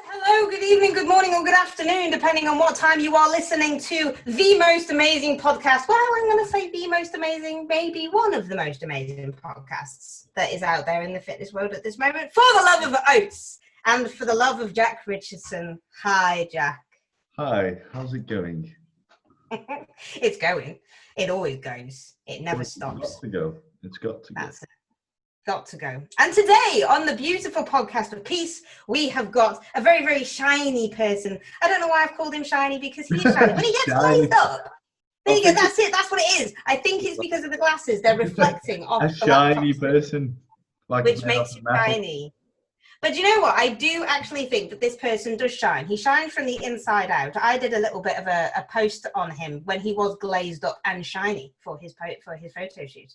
Hello, good evening, good morning, or good afternoon, depending on what time you are listening to the most amazing podcast. Well, I'm going to say the most amazing, maybe one of the most amazing podcasts that is out there in the fitness world at this moment. For the love of oats and for the love of Jack Richardson. Hi, Jack. Hi, how's it going? It's going. It always goes. It never stops. It's got to go. It's got to go. That's it. Got to go. And today on the beautiful podcast of peace, we have got a very, very shiny person. I don't know why I've called him shiny, because he is shiny. When he gets glazed up, there you go. That's it. That's what it is. I think it's because of the glasses. They're reflecting off a shiny person, like which makes you shiny. But you know what? I do actually think that this person does shine. He shines from the inside out. I did a little bit of a post on him when he was glazed up and shiny for his photo shoot.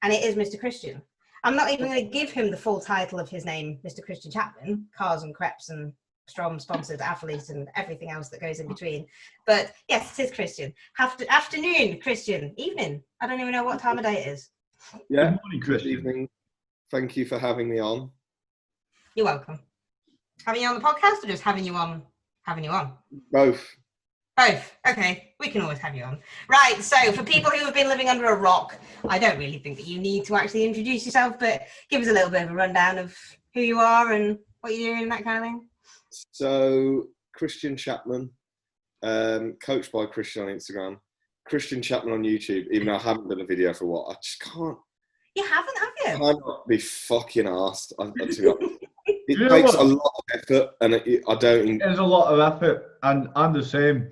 And it is Mr. Christian. I'm not even going to give him the full title of his name, Mr. Christian Chapman, cars and crepes and strong sponsored athletes and everything else that goes in between. But yes, it is Christian. Afternoon, Christian. Evening. I don't even know what time of day it is. Yeah, good morning, Christian. Good evening. Thank you for having me on. You're welcome. Having you on the podcast or just having you on? Both. Both. Okay, we can always have you on. Right, so for people who have been living under a rock, I don't really think that you need to actually introduce yourself, but give us a little bit of a rundown of who you are and what you're doing and that kind of thing. So, Christian Chapman, coached by Christian on Instagram. Christian Chapman on YouTube, even though I haven't done a video for a while. I just can't. You haven't, have you? I cannot be fucking arsed. It takes a lot of effort, and I don't. There's a lot of effort, and I'm the same.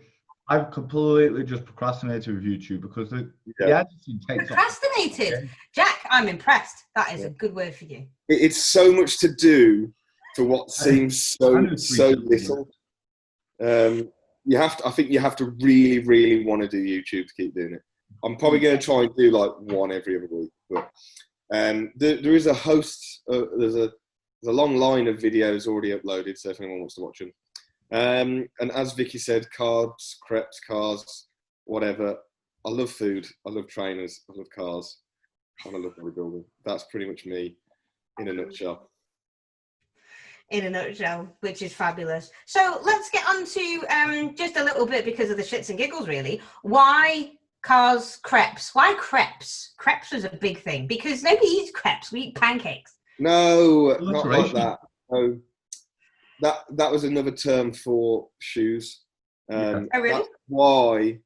I've completely just procrastinated with YouTube because the editing takes Procrastinated? Jack, I'm impressed. That is a good word for you. It's so much to do for what seems so little. I think you have to really, really want to do YouTube to keep doing it. I'm probably going to try and do like one every other week, but there is a host. There's a long line of videos already uploaded, so if anyone wants to watch them. And as Vicky said, carbs, crepes, cars, whatever. I love food. I love trainers. I love cars. And I love bodybuilding. That's pretty much me in a nutshell. In a nutshell, which is fabulous. So let's get on to just a little bit, because of the shits and giggles, really. Why cars, crepes? Why crepes? Crepes was a big thing because nobody eats crepes. We eat pancakes. No, not like that. No. That was another term for shoes. Oh, really? That's why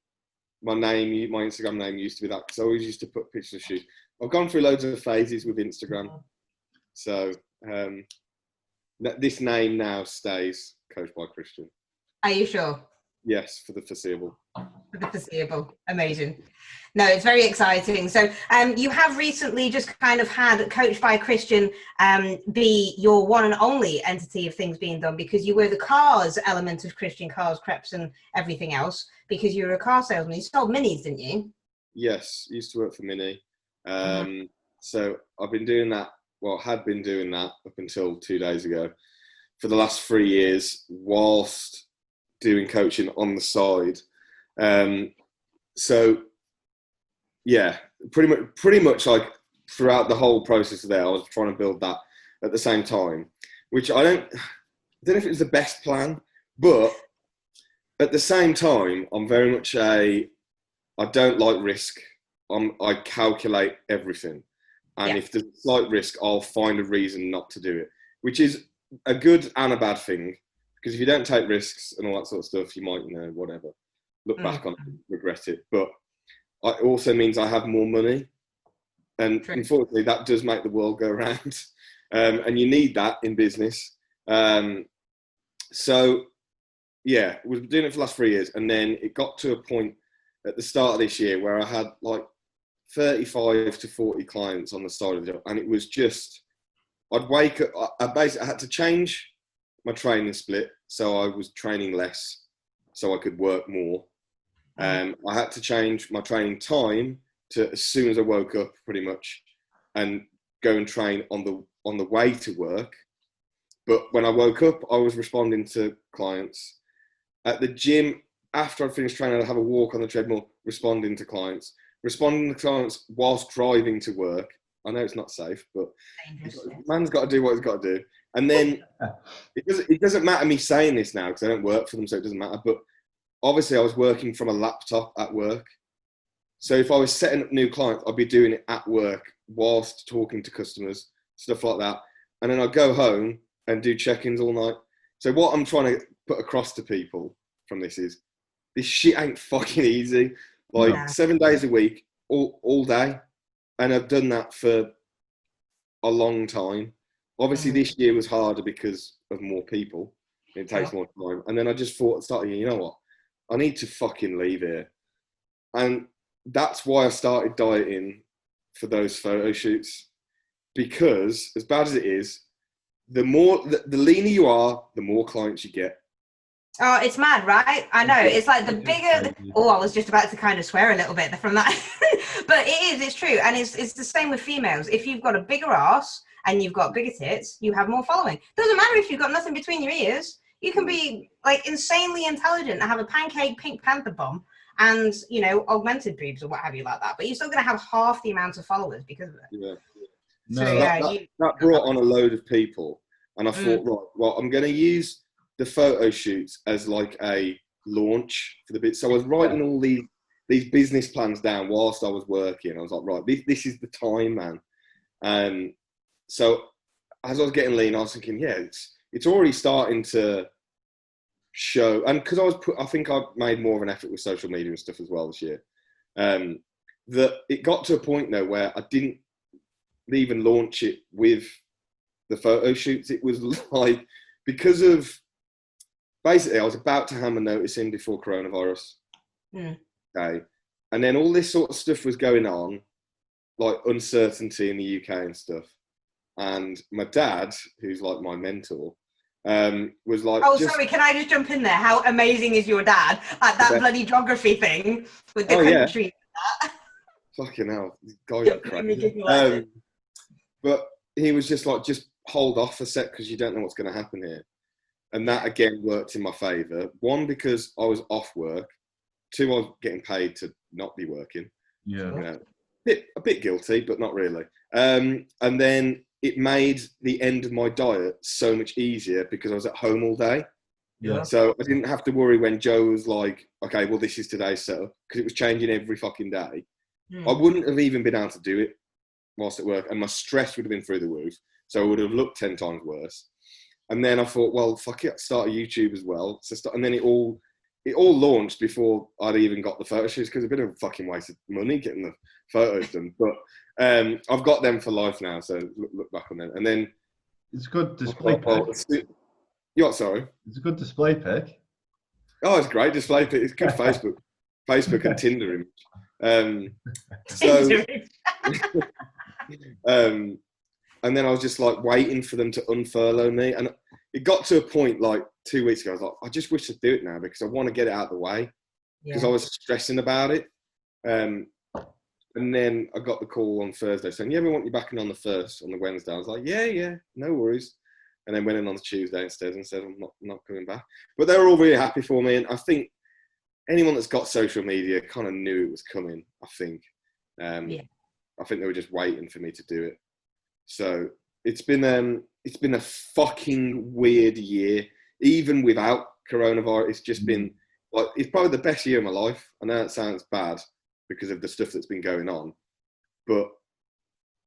my Instagram name used to be that, because I always used to put pictures of shoes. I've gone through loads of phases with Instagram. So this name now stays Coached by Christian. Are you sure? Yes, for the foreseeable. For the foreseeable. Amazing. No, it's very exciting. So you have recently just kind of had Coached by Christian be your one and only entity of things being done, because you were the cars element of Christian, cars, crepes and everything else, because you were a car salesman. You sold minis, didn't you? Yes, used to work for Mini. So I've been doing that, had been doing that up until 2 days ago for the last 3 years, whilst doing coaching on the side. So yeah, pretty much like throughout the whole process there, I was trying to build that at the same time, which I don't know if it was the best plan, but at the same time, I'm very much I don't like risk. I calculate everything. And if there's a slight risk, I'll find a reason not to do it, which is a good and a bad thing. Because if you don't take risks and all that sort of stuff, you might, whatever, look back on it and regret it. But it also means I have more money. And unfortunately, that does make the world go round. And you need that in business. So, yeah, we've been doing it for the last 3 years. And then it got to a point at the start of this year where I had like 35 to 40 clients on the side of the job. And it was just, I'd wake up, I had to change my training split, so I was training less, so I could work more. I had to change my training time to as soon as I woke up, pretty much, and go and train on the way to work. But when I woke up, I was responding to clients. At the gym, after I'd finished training, I'd have a walk on the treadmill, responding to clients whilst driving to work, I know it's not safe, but Dangerous. man's got to do what he's got to do. And then it doesn't matter me saying this now because I don't work for them, so it doesn't matter. But obviously, I was working from a laptop at work. So if I was setting up new clients, I'd be doing it at work whilst talking to customers, stuff like that. And then I'd go home and do check-ins all night. So what I'm trying to put across to people from this is, this shit ain't fucking easy. Like 7 days a week, all day. And I've done that for a long time. Obviously, this year was harder because of more people. It takes more time. And then I just thought at the start of the year, you know what? I need to fucking leave here. And that's why I started dieting for those photo shoots. Because as bad as it is, the leaner you are, the more clients you get. Oh, it's mad, right? I know. It's like the bigger. I was just about to kind of swear a little bit from that, but it's true, and it's the same with females. If you've got a bigger ass and you've got bigger tits, you have more following. Doesn't matter if you've got nothing between your ears. You can be like insanely intelligent and have a pancake Pink Panther bomb and augmented boobs or what have you like that, but you're still going to have half the amount of followers because of it. Yeah. So, that brought on a load of people, and I thought, right, well, I'm going to use the photo shoots as like a launch for the bit. So I was writing all these business plans down whilst I was working. I was like, right, this is the time, man. So as I was getting lean, I was thinking, yeah, it's already starting to show. And because I think I made more of an effort with social media and stuff as well this year. That it got to a point though where I didn't even launch it with the photo shoots. It was like, because of, basically I was about to hand my notice in before coronavirus. Okay. And then all this sort of stuff was going on, like uncertainty in the UK and stuff. And my dad, who's like my mentor, was like, sorry, can I just jump in there? How amazing is your dad at that bloody geography thing with the country? Yeah. Fucking hell, guys are crazy. But he was just like, just hold off a sec because you don't know what's going to happen here. And that again worked in my favour. One, because I was off work. Two, I was getting paid to not be working. Yeah. A bit guilty, but not really. And then it made the end of my diet so much easier because I was at home all day. Yeah. So I didn't have to worry when Joe was like, okay, well, this is today's setup, because it was changing every fucking day. I wouldn't have even been able to do it whilst at work, and my stress would have been through the roof. So I would have looked 10 times worse. And then I thought, well, fuck it, start a YouTube as well. And then it all launched before I'd even got the photo shoots, because it's a bit of a fucking waste of money getting the photos done. But I've got them for life now, so look back on them. And then it's a good display pic. Sorry? It's a good display pic. Oh, it's great display pic. It's good Facebook and Tinder image. And then I was just like waiting for them to unfurlough me, and it got to a point like 2 weeks ago. I was like, I just wish to do it now because I want to get it out of the way, because I was stressing about it. And then I got the call on Thursday saying, yeah, we want you back in on the 1st, on the Wednesday. I was like, yeah, no worries. And then went in on the Tuesday instead and said, I'm not coming back. But they were all really happy for me, and I think anyone that's got social media kind of knew it was coming, I think. I think they were just waiting for me to do it. So it's been a fucking weird year, even without coronavirus. It's just been like, it's probably the best year of my life. I know it sounds bad because of the stuff that's been going on, but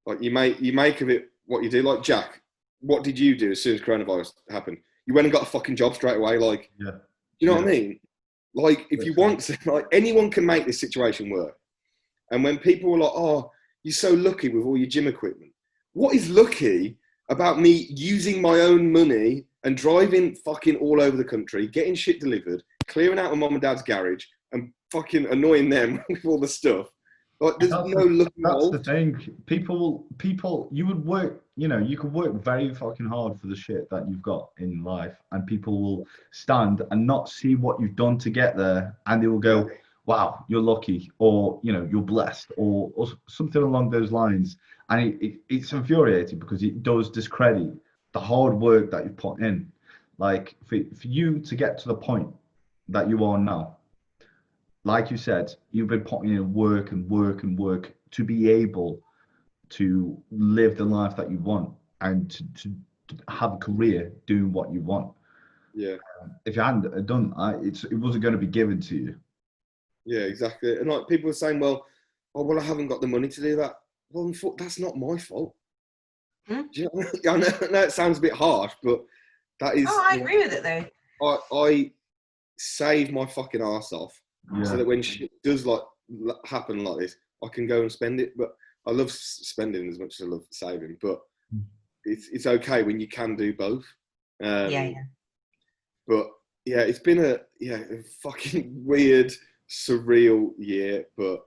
like you make of it what you do. Like, Jack, what did you do as soon as coronavirus happened? You went and got a fucking job straight away. Like, you know what I mean? Like, if you want to, like, anyone can make this situation work. And when people were like, oh, you're so lucky with all your gym equipment. What is lucky about me using my own money and driving fucking all over the country, getting shit delivered, clearing out my mum and dad's garage, and fucking annoying them with all the stuff? Like, there's no luck involved. That's the thing. People, you would work, you could work very fucking hard for the shit that you've got in life, and people will stand and not see what you've done to get there, and they will go, wow, you're lucky, or, you're blessed, or something along those lines. And it's infuriating because it does discredit the hard work that you've put in. Like, for you to get to the point that you are now, like you said, you've been putting in work and work and work to be able to live the life that you want and to have a career doing what you want. Yeah. If you hadn't done that, it wasn't going to be given to you. Yeah, exactly. And like people are saying, well, I haven't got the money to do that. Well, that's not my fault. Do you know? I know it sounds a bit harsh, but that is. Oh, I agree with it though. I save my fucking arse off so that when shit does like happen like this, I can go and spend it. But I love spending as much as I love saving. But it's okay when you can do both. Yeah. But yeah, it's been a fucking weird, surreal year, but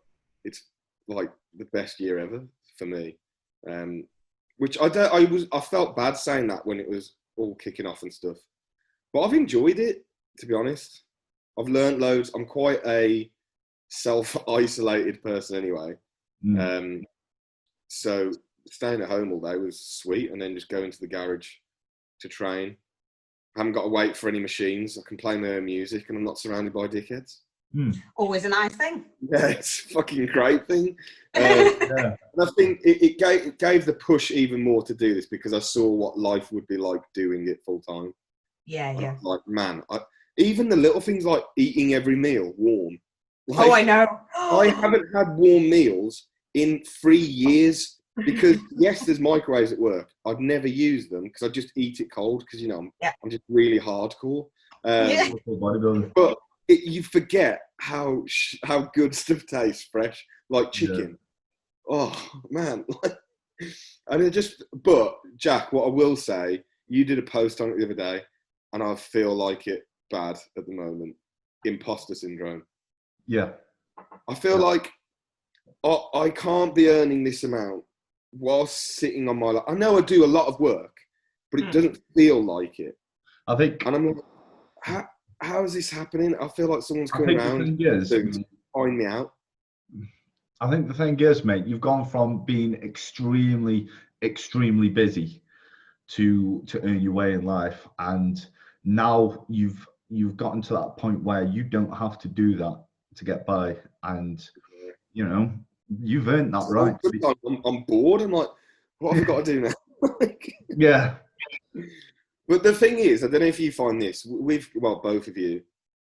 it's like the best year ever for me. Which I felt bad saying that when it was all kicking off and stuff, but I've enjoyed it, to be honest. I've learned loads. I'm quite a self-isolated person anyway. So staying at home all day was sweet, and then just going to the garage to train. I haven't got to wait for any machines. I can play my own music, and I'm not surrounded by dickheads. Always a nice thing. Yeah, it's a fucking great thing. And I think it gave the push even more to do this because I saw what life would be like doing it full time. Yeah. Like, man, even the little things like eating every meal warm. Like, I know. I haven't had warm meals in 3 years because, yes, there's microwaves at work. I'd never use them because I just eat it cold because, you know, I'm just really hardcore. But you forget how good stuff tastes fresh, like chicken. Oh, man. And but Jack, what I will say, you did a post on it the other day, and I feel like it bad at the moment. Imposter syndrome. Yeah. I feel like I can't be earning this amount whilst sitting on my I know I do a lot of work, but it doesn't feel like it. I think. And I'm like, how is this happening? I feel like someone's coming around to find me out. I think the thing is, mate, you've gone from being extremely, extremely busy to earn your way in life, and now you've gotten to that point where you don't have to do that to get by, and you know you've earned that right. I'm bored. I'm like, what have I got to do now? Yeah. But the thing is, I don't know if you find this both of you,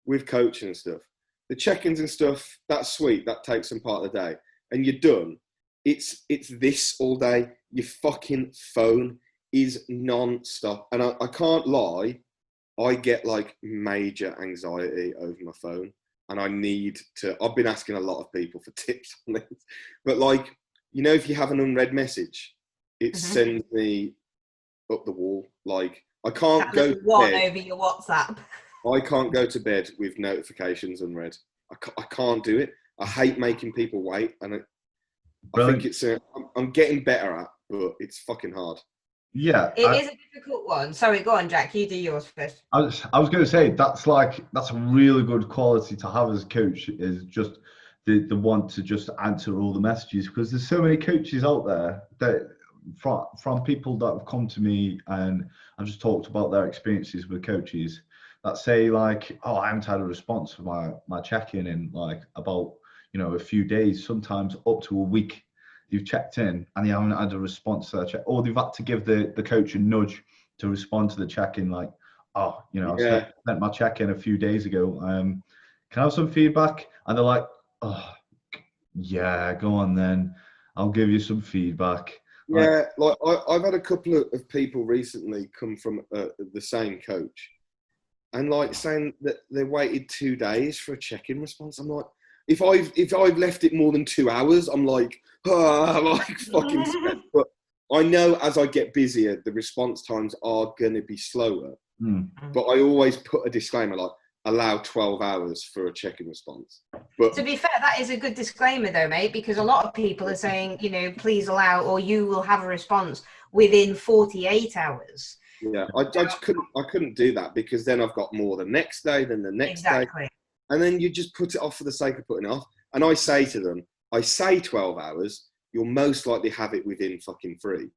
with coaching and stuff, the check-ins and stuff, that's sweet. That takes some part of the day, and you're done. It's this all day. Your fucking phone is non-stop, and I can't lie. I get like major anxiety over my phone, and I need to. I've been asking a lot of people for tips on this, but like, you know, if you have an unread message, it sends me up the wall. Like, I can't go to bed over your WhatsApp. I can't go to bed with notifications unread. I can't do it. I hate making people wait, and I think it's I'm getting better at, but it's fucking hard. Yeah, it is a difficult one. Sorry, go on, Jack. You do yours first. I was going to say that's a really good quality to have as a coach, is just the want to just answer all the messages, because there's so many coaches out there that from people that have come to me and I've just talked about their experiences with coaches that say like, oh, I haven't had a response for my check-in in like about, you know, a few days, sometimes up to a week. You've checked in and you haven't had a response to that check, or they've had to give the coach a nudge to respond to the check-in, like, oh, you know, I sent my check-in a few days ago. Can I have some feedback? And they're like, oh, yeah, go on then. I'll give you some feedback. Yeah, like I've had a couple of people recently come from the same coach, and like saying that they waited 2 days for a check-in response. I'm like, if I've left it more than 2 hours, I'm like, I'm like fucking stressed. But I know as I get busier, the response times are going to be slower. But I always put a disclaimer like, allow 12 hours for a check-in response. But to be fair, that is a good disclaimer though, mate, because a lot of people are saying, you know, please allow, or you will have a response within 48 hours. Yeah, I just couldn't do that, because then I've got more the next day than the next day. And then you just put it off for the sake of putting it off. And I say to them, 12 hours, you'll most likely have it within fucking 3.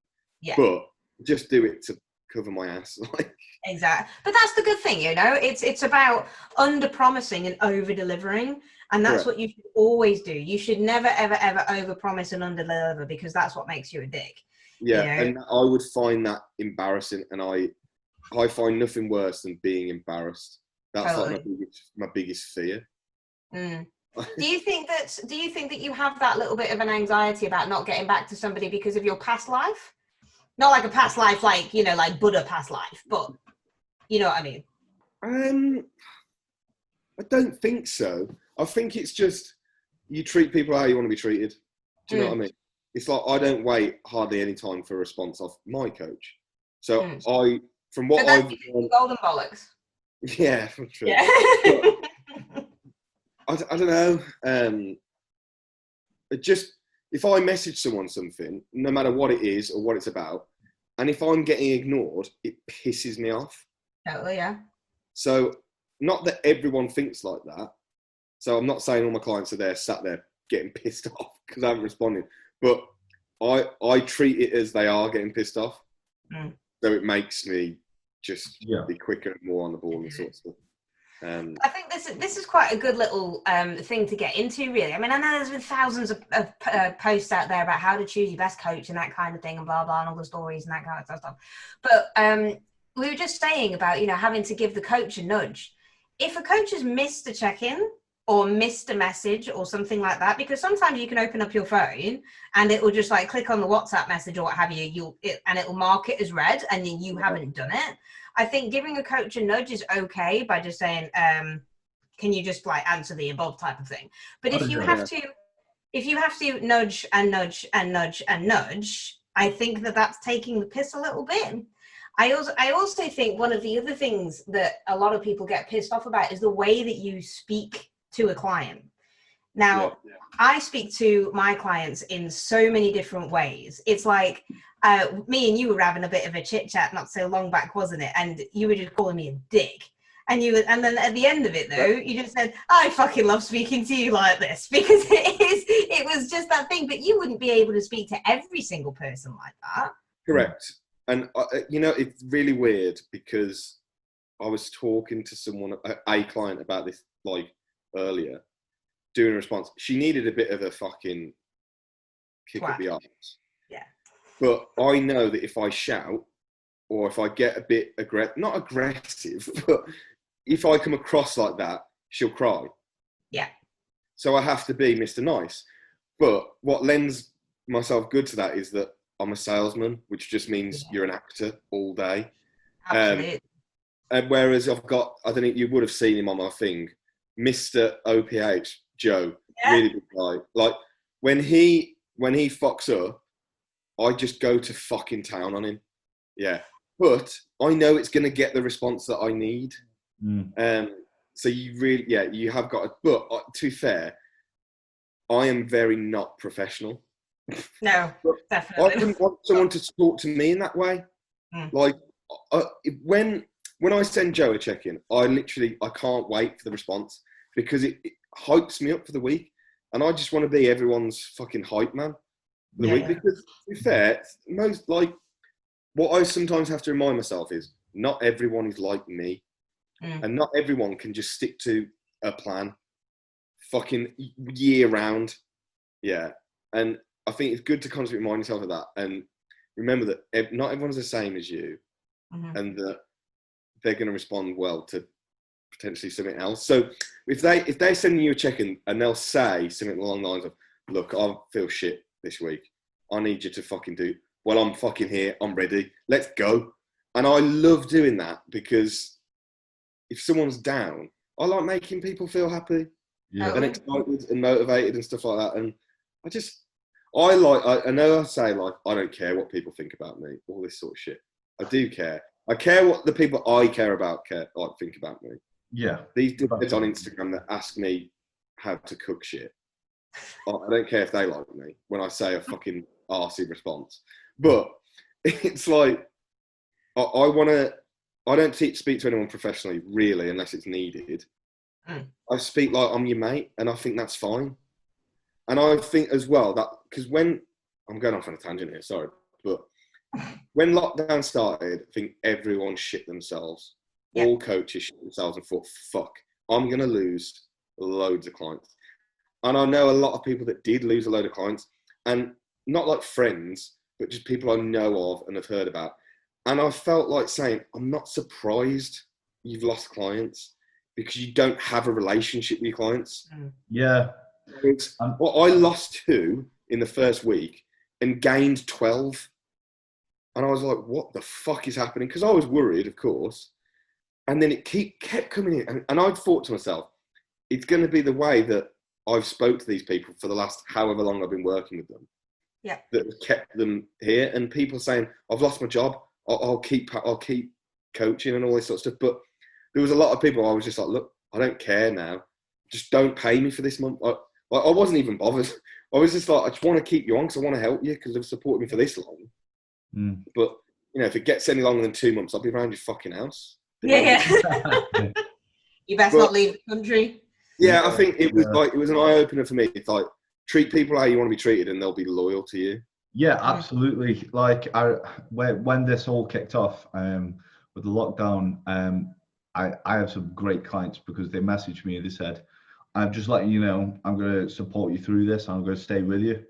Yeah. But just do it to cover my ass. Like, exactly. But that's the good thing, you know. It's about under promising and over delivering, and that's correct. what you should always do. You should never, ever, ever over promise and under deliver, because that's what makes you a dick. Yeah, You know? and I would find that embarrassing, and I find nothing worse than being embarrassed. That's Totally. like my biggest fear. Mm. Do you think that you have that little bit of an anxiety about not getting back to somebody because of your past life? Not like a past life, like, you know, like Buddha past life, but you know what I mean? I don't think so. I think it's just you treat people how you want to be treated. Do you know what I mean? It's like I don't wait hardly any time for a response off my coach. So from what I've done, golden bollocks. yeah, for sure. Yeah. I don't know. It just, if I message someone something, no matter what it is or what it's about, and if I'm getting ignored, it pisses me off. Totally, yeah. So, not that everyone thinks like that. So I'm not saying all my clients are there, sat there getting pissed off because I haven't responded. But I treat it as they are getting pissed off. So it makes me just be quicker and more on the ball and sort of stuff. I think this is quite a good little thing to get into, really. I mean, I know there's been thousands of posts out there about how to choose your best coach and that kind of thing and blah, blah, and all the stories and that kind of stuff. But we were just saying about, you know, having to give the coach a nudge. If a coach has missed a check-in or missed a message or something like that, because sometimes you can open up your phone and it will just like click on the WhatsApp message or what have you, and it will mark it as read and you haven't done it. I think giving a coach a nudge is okay by just saying, can you just like answer the above type of thing. But if you have to nudge and nudge and nudge and nudge, I think that's taking the piss a little bit. I also think one of the other things that a lot of people get pissed off about is the way that you speak to a client. Now, I speak to my clients in so many different ways. It's like me and you were having a bit of a chit chat not so long back, wasn't it? And you were just calling me a dick. And then at the end of it, though, you just said, "I fucking love speaking to you like this," because it was just that thing. But you wouldn't be able to speak to every single person like that. Correct. And you know, it's really weird because I was talking to someone, a client, about this like earlier, doing a response. She needed a bit of a fucking kick at the arse. Yeah. But I know that if I shout or if I get a bit not aggressive, but if I come across like that, she'll cry. Yeah. So I have to be Mr. Nice. But what lends myself good to that is that I'm a salesman, which just means you're an actor all day. Absolutely. And whereas I've got, I don't think you would have seen him on my thing, Mr. OPH, Joe, really good guy. Like when he fucks up, I just go to fucking town on him. Yeah. But I know it's going to get the response that I need. So you really, you have got to, but to be fair, I am very not professional. No, definitely. I wouldn't want someone to talk to me in that way. Like when I send Joe a check-in, I can't wait for the response because it hypes me up for the week, and I just want to be everyone's fucking hype man for the week. Because to be fair, most like what I sometimes have to remind myself is not everyone is like me, and not everyone can just stick to a plan, fucking year round. Yeah, and I think it's good to constantly remind yourself of that and remember that not everyone's the same as you, and that they're going to respond well to potentially something else. So if they're sending you a check-in and they'll say something along the lines of, "Look, I feel shit this week. I need you to fucking do." Well, I'm fucking here. I'm ready. Let's go. And I love doing that because if someone's down, I like making people feel happy and excited and motivated and stuff like that. And I know I say like, I don't care what people think about me, all this sort of shit. I do care. I care what the people I care about think about me. Yeah. These dudes on Instagram that ask me how to cook shit, I don't care if they like me when I say a fucking arsey response. But it's like, I don't speak to anyone professionally, really, unless it's needed. I speak like I'm your mate, and I think that's fine. And I think as well that, because when, I'm going off on a tangent here, sorry, but when lockdown started, I think everyone shit themselves. Yeah. All coaches shit themselves and thought, fuck, I'm going to lose loads of clients. And I know a lot of people that did lose a load of clients, and not like friends, but just people I know of and have heard about. And I felt like saying, I'm not surprised you've lost clients because you don't have a relationship with your clients. Yeah. Well, I lost 2 in the first week and gained 12. And I was like, what the fuck is happening? Because I was worried, of course. And then it kept coming in. And I thought to myself, it's going to be the way that I've spoke to these people for the last however long I've been working with them. Yeah. That has kept them here. And people saying, I've lost my job. I'll keep coaching and all this sort of stuff. But there was a lot of people I was just like, look, I don't care now. Just don't pay me for this month. I wasn't even bothered. I was just like, I just want to keep you on because I want to help you because they've supported me for this long. But, you know, if it gets any longer than 2 months, I'll be around your fucking house. Yeah. You best not leave the country. Yeah, I think it was an eye-opener for me. It's like, treat people how you want to be treated and they'll be loyal to you. Yeah, absolutely. Like when this all kicked off with the lockdown, I have some great clients because they messaged me and they said, I'm just letting you know, I'm going to support you through this. I'm going to stay with you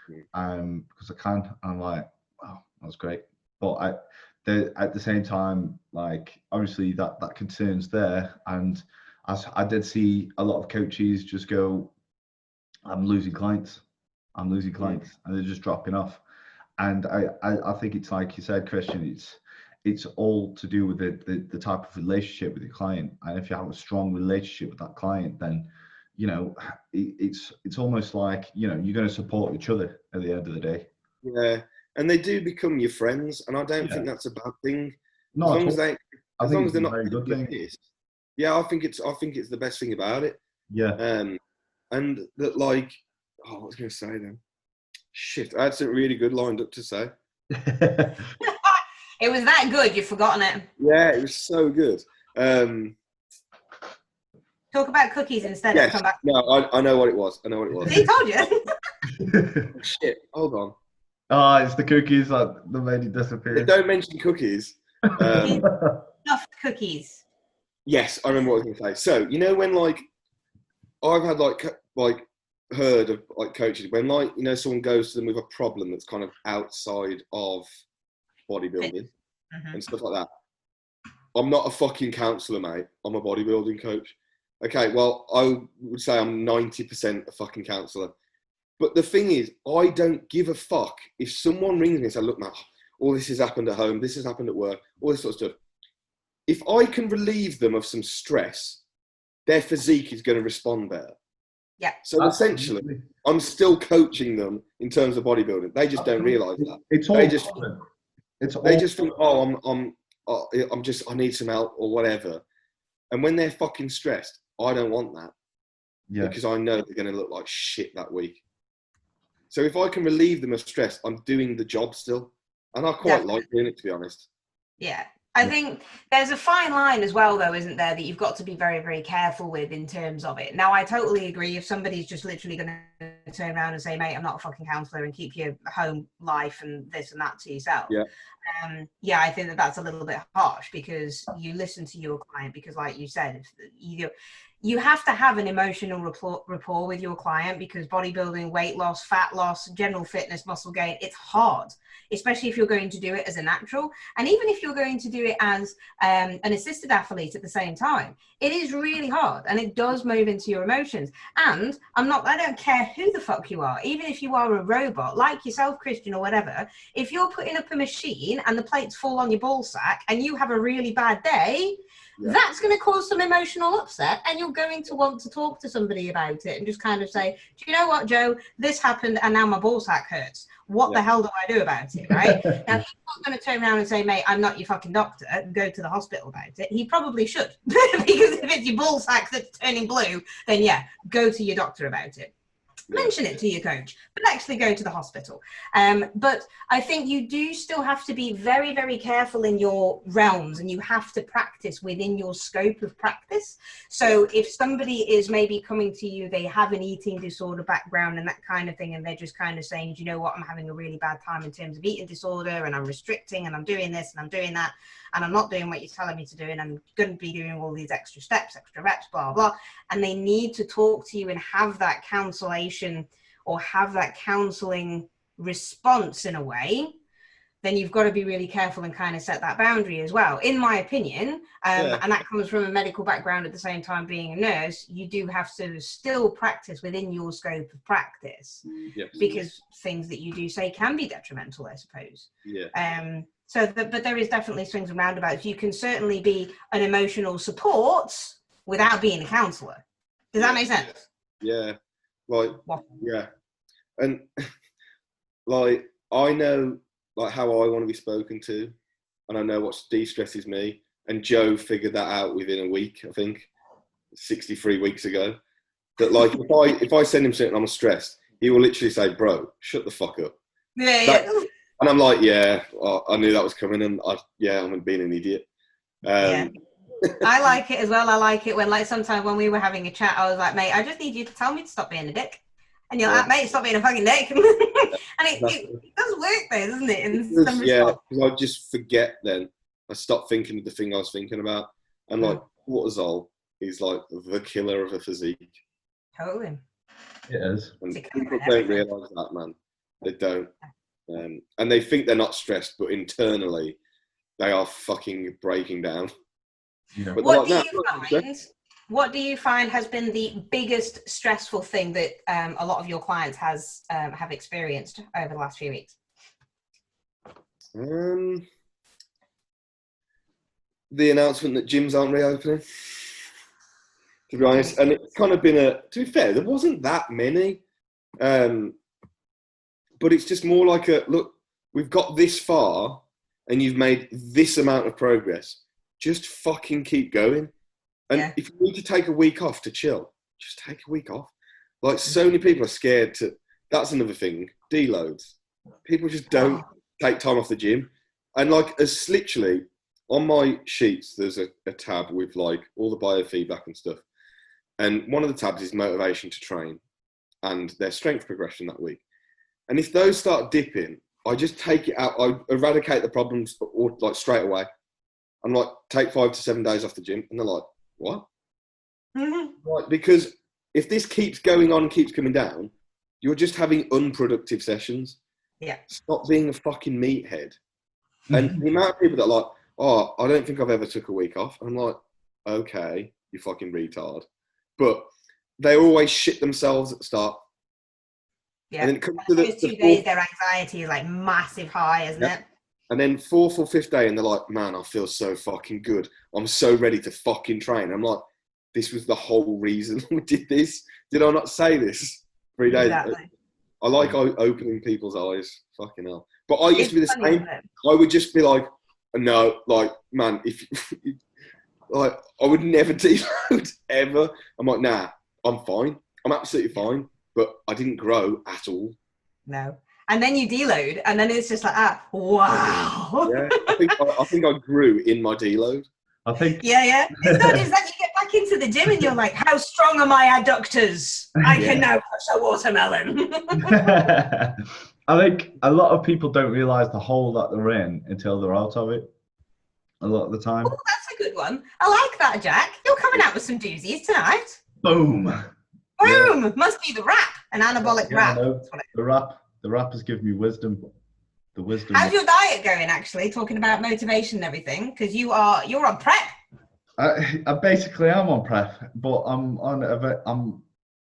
because I can. And I'm like, wow, that's great. But at the same time, like, obviously that concern's there. And as I did see a lot of coaches just go, I'm losing clients, and they're just dropping off. And I think it's like you said, Christian, it's all to do with the type of relationship with your client. And if you have a strong relationship with that client, then, you know, it's almost like, you know, you're going to support each other at the end of the day. Yeah. And they do become your friends. And I don't think that's a bad thing. No, as long as they're not very good thing. pissed. Yeah, I think it's the best thing about it. Yeah. And that, like, what was I going to say then? Shit, I had something really good lined up to say. It was that good, you've forgotten it. Yeah, it was so good. Talk about cookies instead. Yes. Come back. No, I know what it was. He told you. Shit, hold on. It's the cookies that made it disappear. Don't mention cookies. Stuffed cookies. Yes, I remember what I was going to say. So, you know, when, like, I've had, like heard of, like, coaches, when, like, you know, someone goes to them with a problem that's kind of outside of bodybuilding and stuff like that. I'm not a fucking counsellor, mate. I'm a bodybuilding coach. Okay, well, I would say I'm 90% a fucking counsellor. But the thing is, I don't give a fuck if someone rings me and says, look, Matt, all this has happened at home, this has happened at work, all this sort of stuff. If I can relieve them of some stress, their physique is going to respond better. Yeah. So essentially, I'm still coaching them in terms of bodybuilding. They just don't realise that. They just think, I need some help or whatever. And when they're fucking stressed, I don't want that. Yeah. Because I know they're going to look like shit that week. So if I can relieve them of stress, I'm doing the job still. And I quite like doing it, to be honest. Yeah. I think there's a fine line as well, though, isn't there, that you've got to be very, very careful with in terms of it. Now, I totally agree. If somebody's just literally going to turn around and say, mate, I'm not a fucking counsellor and keep your home life and this and that to yourself. Yeah. I think that's a little bit harsh because you listen to your client because, like you said, you have to have an emotional rapport with your client because bodybuilding, weight loss, fat loss, general fitness, muscle gain, it's hard, especially if you're going to do it as a natural. And even if you're going to do it as an assisted athlete at the same time, it is really hard and it does move into your emotions. And I don't care who the fuck you are, even if you are a robot like yourself, Christian, or whatever, if you're putting up a machine and the plates fall on your ball sack and you have a really bad day, that's going to cause some emotional upset and you're going to want to talk to somebody about it and just kind of say, do you know what, Joe, this happened and now my ball sack hurts. What the hell do I do about it, right? Now, he's not going to turn around and say, mate, I'm not your fucking doctor, and go to the hospital about it. He probably should. Because if it's your ball sack that's turning blue, then go to your doctor about it. mention it to your coach, but actually go to the hospital. But I think you do still have to be very, very careful in your realms, and you have to practice within your scope of practice. So if somebody is maybe coming to you, they have an eating disorder background and that kind of thing, and they're just kind of saying, you know what, I'm having a really bad time in terms of eating disorder, and I'm restricting, and I'm doing this, and I'm doing that, and I'm not doing what you're telling me to do, and I'm going to be doing all these extra steps, extra reps, blah, blah. And they need to talk to you and have that counselation or have that counselling response in a way. Then you've got to be really careful and kind of set that boundary as well, in my opinion. And that comes from a medical background at the same time being a nurse. You do have to still practice within your scope of practice, because things that you do say can be detrimental, I suppose. But there is definitely swings and roundabouts. You can certainly be an emotional support without being a counsellor. Does that make sense? Yeah. And like, I know like how I want to be spoken to, and I know what de-stresses me. And Joe figured that out within a week, I think, 63 weeks ago. That like, if I send him something and I'm stressed, he will literally say, "Bro, shut the fuck up." And I'm like, I knew that was coming, and I'm being an idiot. I like it as well. I like it when, like, sometimes when we were having a chat, I was like, mate, I just need you to tell me to stop being a dick. And you're like, mate, stop being a fucking dick. And it does work though, doesn't it? Because I just forget then. I stop thinking of the thing I was thinking about. And like, cortisol is like the killer of a physique. Totally. It is. And people don't realise that, man. They don't. And they think they're not stressed, but internally, they are fucking breaking down. Yeah. But what do you find has been the biggest stressful thing that a lot of your clients have experienced over the last few weeks? The announcement that gyms aren't reopening, to be honest. And it's kind of been to be fair, there wasn't that many. But it's just more like look, we've got this far and you've made this amount of progress. Just fucking keep going. And if you need to take a week off to chill, just take a week off. Like, so many people are scared to, that's another thing, deloads. People just don't take time off the gym. And like, as literally, on my sheets, there's a tab with like all the biofeedback and stuff. And one of the tabs is motivation to train and their strength progression that week. And if those start dipping, I just take it out. I eradicate the problems or like straight away. I'm like, take 5 to 7 days off the gym. And they're like, what? Like, because if this keeps going on, keeps coming down, you're just having unproductive sessions. Stop being a fucking meathead. And the amount of people that are like, oh, I don't think I've ever took a week off. I'm like, okay, you fucking retard. But they always shit themselves at the start. And then it comes to those 2 days, their anxiety is like massive high, isn't it? And then 4th or 5th day, and they're like, man, I feel so fucking good. I'm so ready to fucking train. I'm like, this was the whole reason we did this. Did I not say this 3 days? Exactly. I like opening people's eyes. Fucking hell. But I used to be the same. I would just be like, no, like, man, if like, I would never deload ever. I'm like, nah, I'm fine. I'm absolutely fine. But I didn't grow at all. No. And then you deload, and then it's just like, wow. Yeah, I think I grew in my deload. I think. Yeah. It's not just that you get back into the gym and you're like, how strong are my adductors? I can now push a watermelon. I think a lot of people don't realise the hole that they're in until they're out of it. A lot of the time. Oh, that's a good one. I like that, Jack. You're coming out with some doozies tonight. Boom. Boom. Yeah. Must be the rap. An anabolic rap. The rap has given me wisdom. The wisdom. How's your diet going, actually? Talking about motivation and everything, because you're on prep. I basically am on prep, but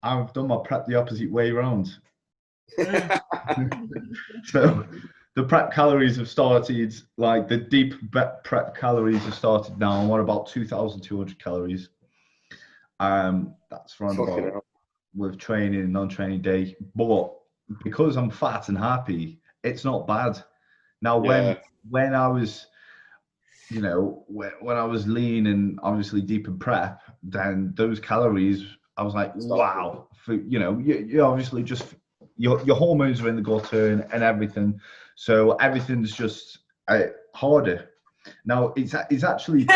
I've done my prep the opposite way around. So the prep calories have started, like the deep prep calories have started now. I'm on about 2,200 calories. That's around about with training and non-training day. But because I'm fat and happy, it's not bad. Now, when I was, when I was lean and obviously deep in prep, then those calories I was like, wow, you obviously just your hormones are in the gutter and everything, so everything's just harder. Now it's actually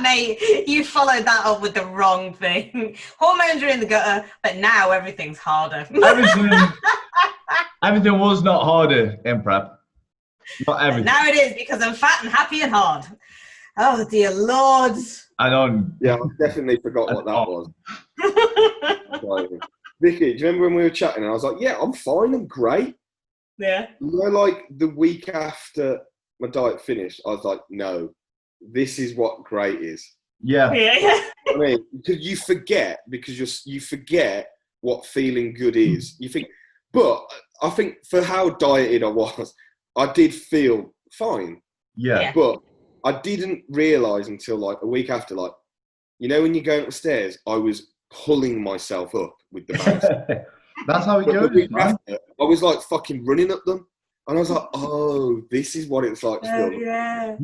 mate, you followed that up with the wrong thing. Hormones are in the gutter, but now everything's harder. Everything was not harder in prep. Not everything. Now it is, because I'm fat and happy and hard. Oh dear Lord. Yeah, I definitely forgot what that was. Vicky, do you remember when we were chatting and I was like, yeah, I'm fine, I'm great. Yeah. Like the week after my diet finished, I was like, no, this is what great is. Yeah. I mean, because you forget what feeling good is. You think, but I think for how dieted I was, I did feel fine. Yeah. But I didn't realise until like a week after, like, when you're going upstairs, I was pulling myself up with the bags. That's how it goes, man. After, I was like fucking running up them. And I was like, oh, this is what it's like. Yeah.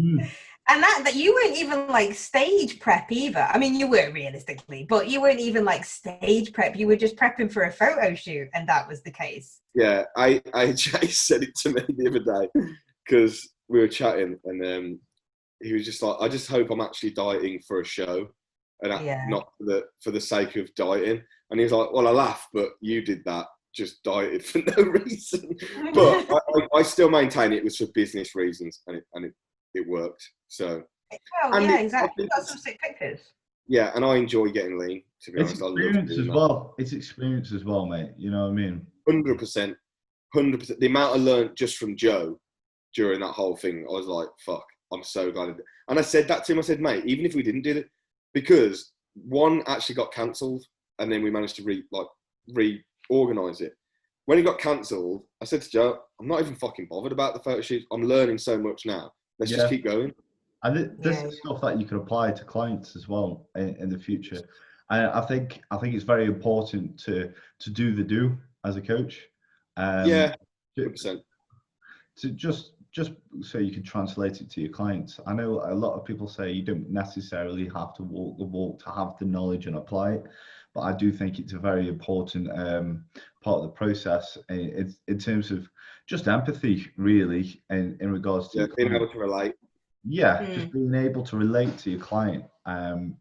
And that you weren't even like stage prep either. I mean, you were realistically, but you weren't even like stage prep. You were just prepping for a photo shoot, and that was the case. Yeah, Jay said it to me the other day because we were chatting, and he was just like, I just hope I'm actually dieting for a show and not for the sake of dieting. And he was like, well, I laugh, but you did that, just dieted for no reason. But I still maintain it was for business reasons, and it worked. So. Oh, yeah, exactly. You got some sick pictures. Yeah, and I enjoy getting lean, to be honest. Experience as well. It's experience as well, mate. You know what I mean? 100%. The amount I learned just from Joe during that whole thing, I was like, fuck, I'm so glad. And I said that to him. I said, mate, even if we didn't do it, because one actually got cancelled, and then we managed to reorganise it. When it got cancelled, I said to Joe, I'm not even fucking bothered about the photo shoots. I'm learning so much now. Let's just keep going. And this is stuff that you can apply to clients as well in the future. And I think it's very important to do the do as a coach. 100%. To just so you can translate it to your clients. I know a lot of people say you don't necessarily have to walk the walk to have the knowledge and apply it, but I do think it's a very important part of the process in terms of just empathy, really, in regards to being able to relate. Yeah, just being able to relate to your client, and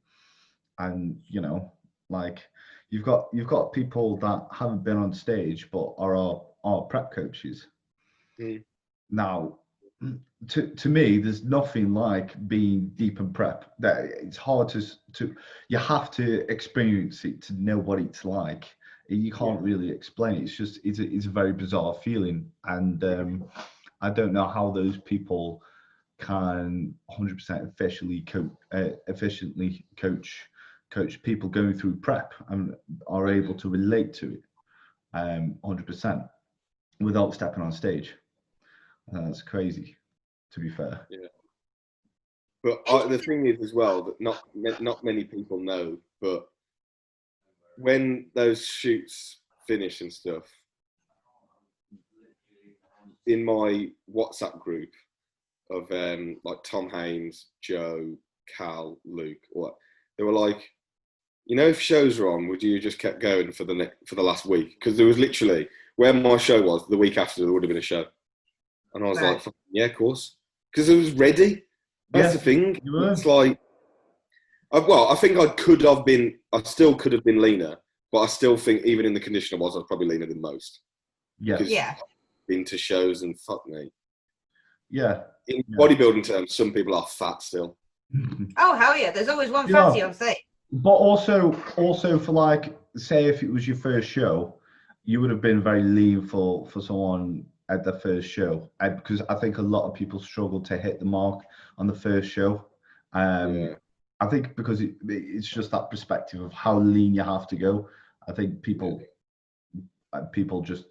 like you've got people that haven't been on stage but are our prep coaches. Now, to me, there's nothing like being deep in prep. That it's hard to you have to experience it to know what it's like. You can't really explain it. It's just it's a very bizarre feeling, and I don't know how those people can 100% efficiently coach people going through prep and are able to relate to it 100% without stepping on stage. That's crazy, to be fair. Yeah. But the thing is as well that not many people know, but when those shoots finish and stuff, in my WhatsApp group of like Tom Haynes, Joe, Cal, Luke, they were like, if shows are on, would you just kept going for the last week? Because there was literally where my show was, the week after there would have been a show, and I was like, yeah, of course, because it was ready. That's the thing. It's like, I think I still could have been leaner, but I still think even in the condition I was probably leaner than most. Yeah. Been to shows and fuck me. Yeah. In bodybuilding terms, some people are fat still. Oh hell yeah! There's always one fatty on stage. But also for like, say if it was your first show, you would have been very lean for someone at the first show, because I think a lot of people struggle to hit the mark on the first show. I think because it's just that perspective of how lean you have to go. I think people just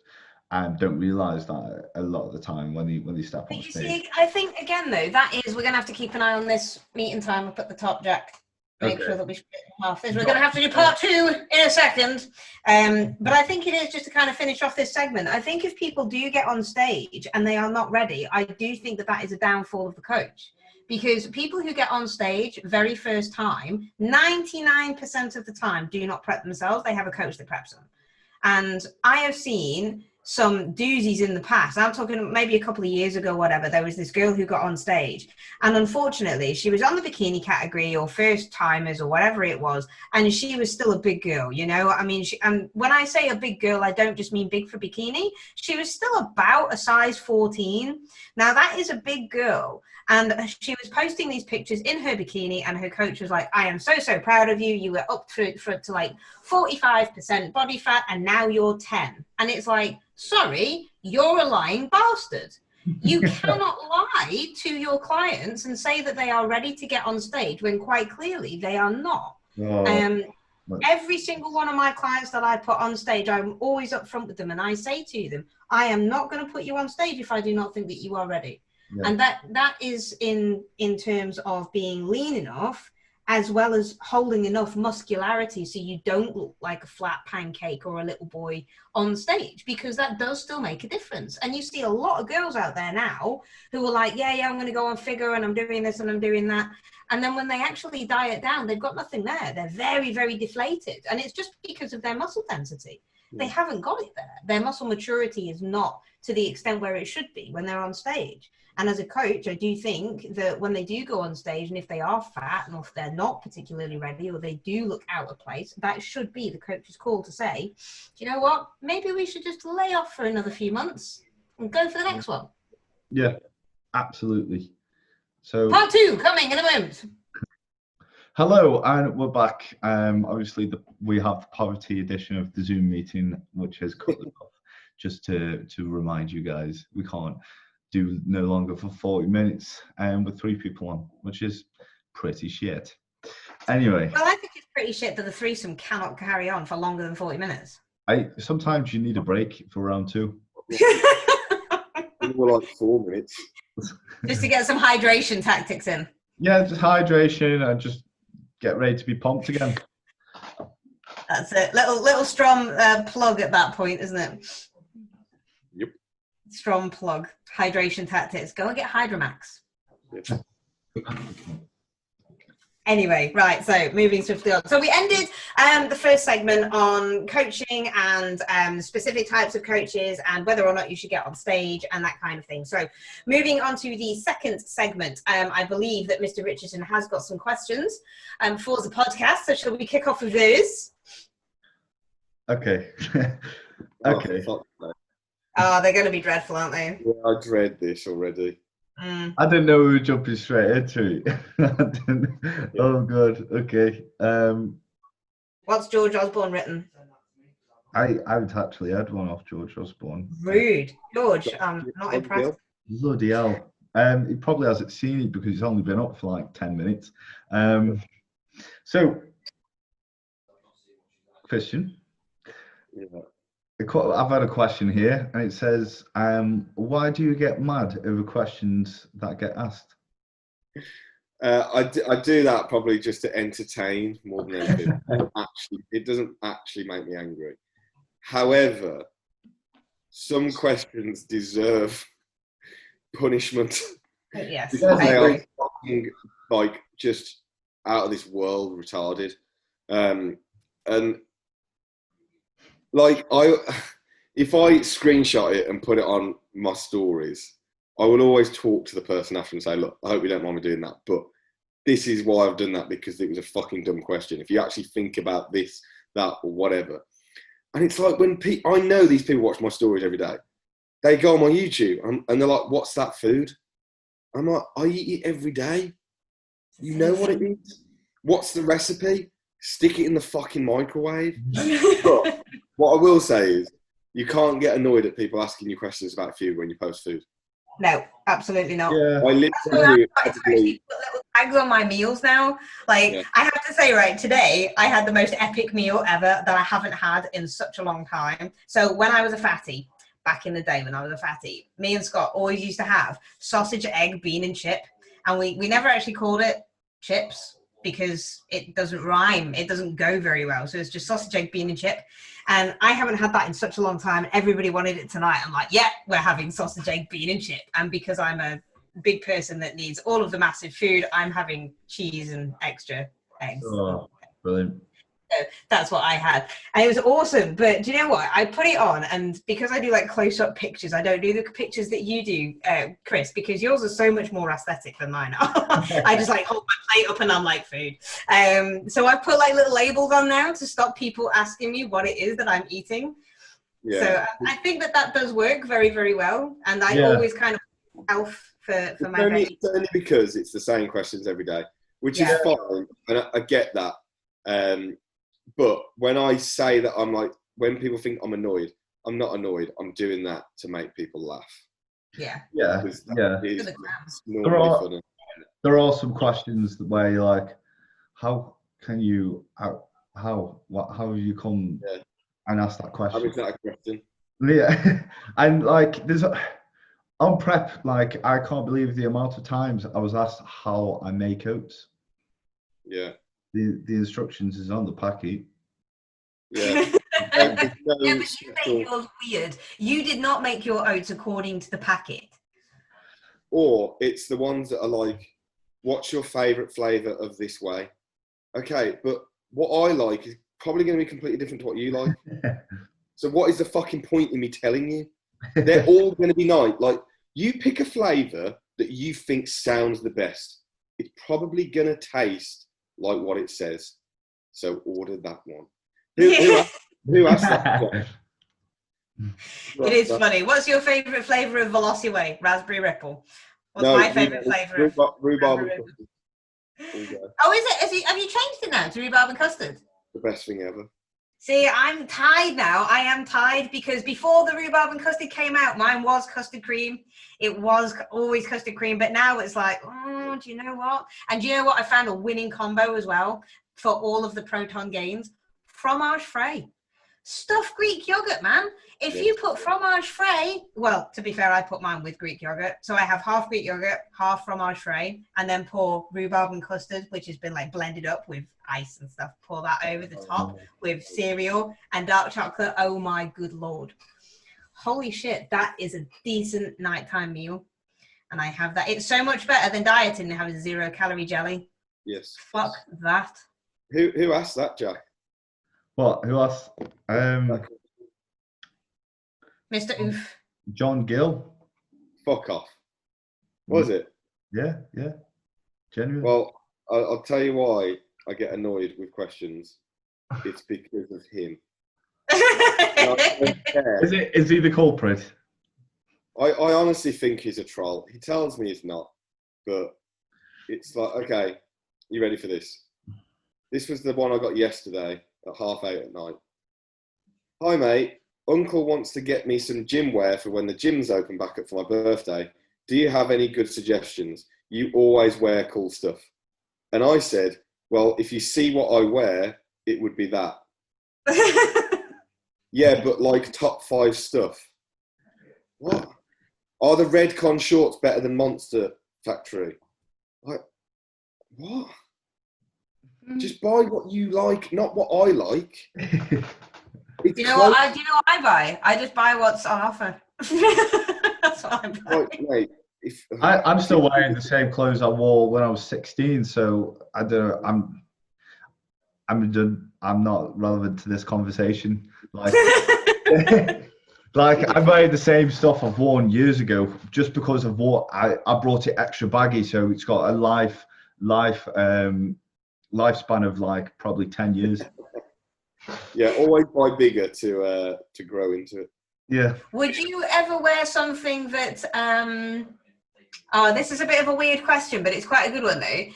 don't realise that a lot of the time when they step on stage. See, I think again though, that is, we're gonna have to keep an eye on this meeting time up at the top, Jack. Make sure that we split in half. We're going to have to do part 2 in a second. But I think it is just to kind of finish off this segment. I think if people do get on stage and they are not ready, I do think that is a downfall of the coach, Because people who get on stage very first time, 99% of the time do not prep themselves. They have a coach that preps them. And I have seen some doozies in the past. I'm talking maybe a couple of years ago, whatever. There was this girl who got on stage, and unfortunately she was on the bikini category or first timers or whatever it was, and she was still a big girl, you know. I mean, and when I say a big girl, I don't just mean big for bikini. She was still about a size 14. Now that is a big girl. And she was posting these pictures in her bikini, and her coach was like, I am so proud of you. You were up to like 45% body fat, and now you're 10. And it's like, sorry, you're a lying bastard. You cannot lie to your clients and say that they are ready to get on stage when quite clearly they are not. Every single one of my clients that I put on stage, I'm always upfront with them, and I say to them, I am not going to put you on stage if I do not think that you are ready. Yeah. And that is in terms of being lean enough, as well as holding enough muscularity so you don't look like a flat pancake or a little boy on stage, because that does still make a difference. And you see a lot of girls out there now who are like, yeah, I'm going to go on figure and I'm doing this and I'm doing that. And then when they actually diet down, they've got nothing there. They're very, very deflated. And it's just because of their muscle density. They haven't got it there. Their muscle maturity is not to the extent where it should be when they're on stage. And as a coach, I do think that when they do go on stage, and if they are fat and if they're not particularly ready or they do look out of place, that should be the coach's call to say, do you know what? Maybe we should just lay off for another few months and go for the next one. Yeah, absolutely. So part 2 coming in a moment. Hello, and we're back. Obviously, we have the poverty edition of the Zoom meeting, which has cut it off. Just to remind you guys, we can't do no longer for 40 minutes with 3 people on, which is pretty shit. Anyway. Well, I think it's pretty shit that the threesome cannot carry on for longer than 40 minutes. Sometimes you need a break for round 2. More like 4 minutes. Just to get some hydration tactics in. Yeah, just hydration and just get ready to be pumped again. That's it. Little strong plug at that point, isn't it? Yep. Strong plug. Hydration tactics. Go and get Hydromax. Yep. Anyway, right, so moving swiftly on. So we ended the first segment on coaching and specific types of coaches and whether or not you should get on stage and that kind of thing. So moving on to the second segment, I believe that Mr. Richardson has got some questions for the podcast. So shall we kick off with those? Okay. Okay. Oh, they're going to be dreadful, aren't they? Yeah, I dread this already. I didn't know we were jumping straight into it. Oh, good. Okay. What's George Osborne written? I haven't actually had one off George Osborne. Rude. George, I'm not impressed. Bloody hell. He probably hasn't seen it because he's only been up for like 10 minutes. So, Christian. Yeah. I've had a question here, and it says, why do you get mad over questions that get asked? I do that probably just to entertain more than anything. It doesn't actually make me angry. However, some questions deserve punishment. Yes, because they are fucking, like, just out of this world retarded. And like, if I screenshot it and put it on my stories, I will always talk to the person after and say, look, I hope you don't mind me doing that, but this is why I've done that, because it was a fucking dumb question. If you actually think about this, that, or whatever. And it's like when I know these people watch my stories every day. They go on my YouTube and they're like, what's that food? I'm like, I eat it every day. You know what it is? What's the recipe? Stick it in the fucking microwave. But what I will say is, you can't get annoyed at people asking you questions about food when you post food. No, absolutely not. Yeah. I literally put little tags on my meals now. Like, yeah. I have to say, right, today I had the most epic meal ever that I haven't had in such a long time. So when I was a fatty, back in the day when I was a fatty, me and Scott always used to have sausage, egg, bean and chip. And we never actually called it chips because it doesn't rhyme. It doesn't go very well. So it's just sausage, egg, bean and chip. And I haven't had that in such a long time. Everybody wanted it tonight. I'm like, yeah, we're having sausage, egg, bean and chip. And because I'm a big person that needs all of the massive food. I'm having cheese and extra eggs. Oh, brilliant. So that's what I had, and it was awesome. But do you know what? I put it on, and because I do like close-up pictures, I don't do the pictures that you do, Chris, because yours are so much more aesthetic than mine are. I just like hold my plate up and I'm like food. So I put like little labels on now to stop people asking me what it is that I'm eating. Yeah. So I think that does work very, very well, and I always kind of health for my veggies. It's only because it's the same questions every day, which is fine, and I get that. But when I say that, I'm like, when people think I'm annoyed, I'm not annoyed. I'm doing that to make people laugh. Yeah. Yeah. Funny. There are some questions where you're like, how can you, how have you come and ask that question? How is that a question? Yeah. And like, on prep, like, I can't believe the amount of times I was asked how I make oats. Yeah. The instructions is on the packet. Yeah. Yeah, but you made yours weird. You did not make your oats according to the packet. Or it's the ones that are like, what's your favourite flavour of this way? Okay, but what I like is probably going to be completely different to what you like. So what is the fucking point in me telling you? They're all going to be nice. Like, you pick a flavour that you think sounds the best. It's probably going to taste like what it says. So order that one. Who asked that? It is funny. What's your favourite flavour of Velociway? Raspberry Ripple. What's my favourite flavour? Rhubarb and custard. Oh, is it? Have you changed it now to rhubarb and custard? The best thing ever. See, I'm tied now. I am tied because before the rhubarb and custard came out, mine was custard cream. It was always custard cream, but now it's like, oh, do you know what? And do you know what? I found a winning combo as well for all of the proton gains. Fromage frais. Stuffed Greek yogurt, man. If you put fromage frais, well, to be fair, I put mine with Greek yogurt. So I have half Greek yogurt, half fromage frais, and then pour rhubarb and custard, which has been like blended up with ice and stuff. Pour that over the top with cereal and dark chocolate. Oh my good Lord. Holy shit, that is a decent nighttime meal. And I have that. It's so much better than dieting and having 0 calorie jelly. Yes. Fuck that. Who asked that, Jack? What? Who else? Mr. Oof. John Gill. Fuck off. Was it? Yeah. Genuine. Well, I'll tell you why I get annoyed with questions. It's because of him. Is he the culprit? I honestly think he's a troll. He tells me he's not, but it's like, okay, you ready for this? This was the one I got yesterday at 8:30 at night. Hi, mate. Uncle wants to get me some gym wear for when the gyms open back up for my birthday. Do you have any good suggestions? You always wear cool stuff. And I said, well, if you see what I wear, it would be that. Yeah, but like top 5 stuff. What? Are the Redcon shorts better than Monster Factory? Like, what? Just buy what you like, not what I like. Do you know what I buy? I just buy what's on offer. That's what I buy. Like, mate, I'm still wearing the same clothes I wore when I was 16, so I don't know. I'm not relevant to this conversation. Like, like I'm wearing the same stuff I've worn years ago, just because I brought it extra baggy, so it's got a lifespan of like probably 10 years. Yeah, always buy bigger to grow into it. Yeah. Would you ever wear something that this is a bit of a weird question, but it's quite a good one though.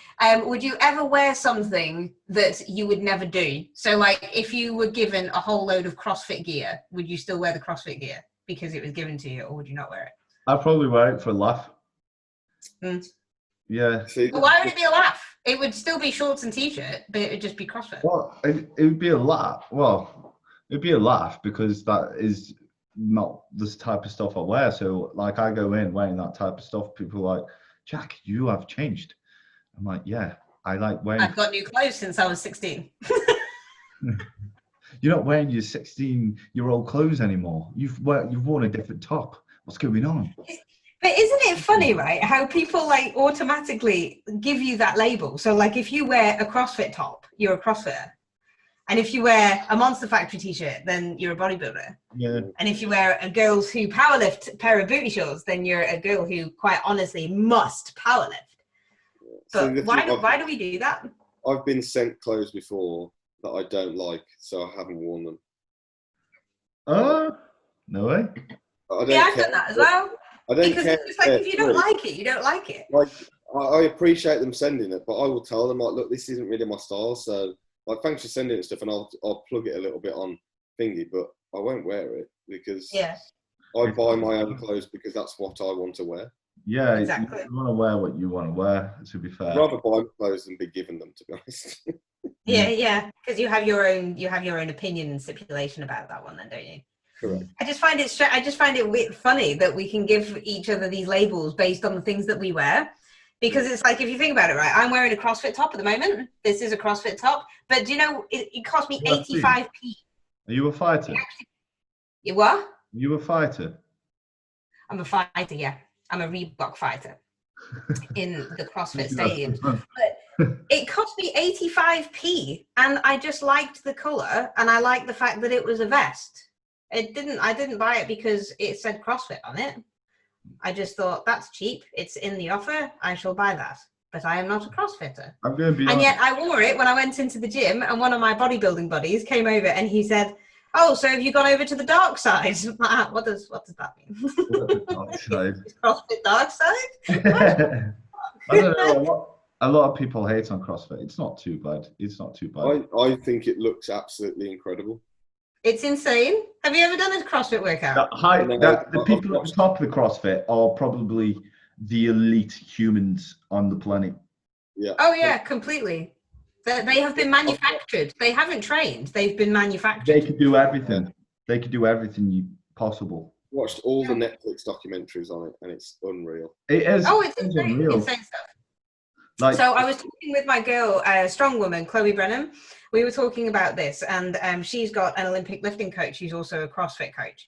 Would you ever wear something that you would never do? So like if you were given a whole load of CrossFit gear, would you still wear the CrossFit gear because it was given to you, or would you not wear it? I'd probably wear it for a laugh. Yeah. Well, why would it be a laugh? It would still be shorts and t-shirt, but it would just be CrossFit. Well, it would be a laugh. Well, it'd be a laugh because that is not this type of stuff I wear. So like I go in wearing that type of stuff, people are like, Jack, you have changed. I'm like, yeah, I like wearing. I've got new clothes since I was 16. You're not wearing your 16-year-old clothes anymore. You've worn a different top. What's going on? But isn't it funny, right? How people like automatically give you that label. So like if you wear a CrossFit top, you're a CrossFitter. And if you wear a Monster Factory t-shirt, then you're a bodybuilder. Yeah. And if you wear a girls who powerlift pair of booty shorts, then you're a girl who quite honestly must powerlift. But So why do we do that? I've been sent clothes before that I don't like, so I haven't worn them. No way. I've done that as well. I don't because care. It's like if you don't like it, you don't like it. Like I appreciate them sending it, but I will tell them like, look, this isn't really my style, so like thanks for sending it stuff, and I'll plug it a little bit on thingy, but I won't wear it because I buy my own clothes because that's what I want to wear. Yeah, exactly. You want to wear what you want to wear, to be fair. I'd rather buy clothes than be given them, to be honest. Yeah, because you have your own opinion and stipulation about that one, then, don't you? Correct. I just find it funny that we can give each other these labels based on the things that we wear, because it's like, if you think about it, right? I'm wearing a CrossFit top at the moment. This is a CrossFit top, but do you know it cost me 85p? Are you a fighter? You what? Are you a fighter? I'm a fighter, yeah. I'm a Reebok fighter in the CrossFit stadium. But it cost me 85p, and I just liked the color, and I liked the fact that it was a vest. I didn't buy it because it said CrossFit on it. I just thought, that's cheap. It's in the offer. I shall buy that. But I am not a CrossFitter. I'm going to be honest. And yet I wore it when I went into the gym, and one of my bodybuilding buddies came over and he said, "Oh, so have you gone over to the dark side?" What does that mean? The dark side. CrossFit dark side? I don't know. A lot of people hate on CrossFit. It's not too bad. I think it looks absolutely incredible. It's insane. Have you ever done a CrossFit workout? The people at the top of the CrossFit are probably the elite humans on the planet. Yeah. Oh yeah, completely. They have been manufactured. They haven't trained. They've been manufactured. They could do everything. They could do everything possible. Watched all the Netflix documentaries on it, and it's unreal. It is. Oh, it's insane. Unreal. Insane stuff. So I was talking with my girl, strong woman, Chloe Brennan. We were talking about this, and she's got an Olympic lifting coach who's also a CrossFit coach,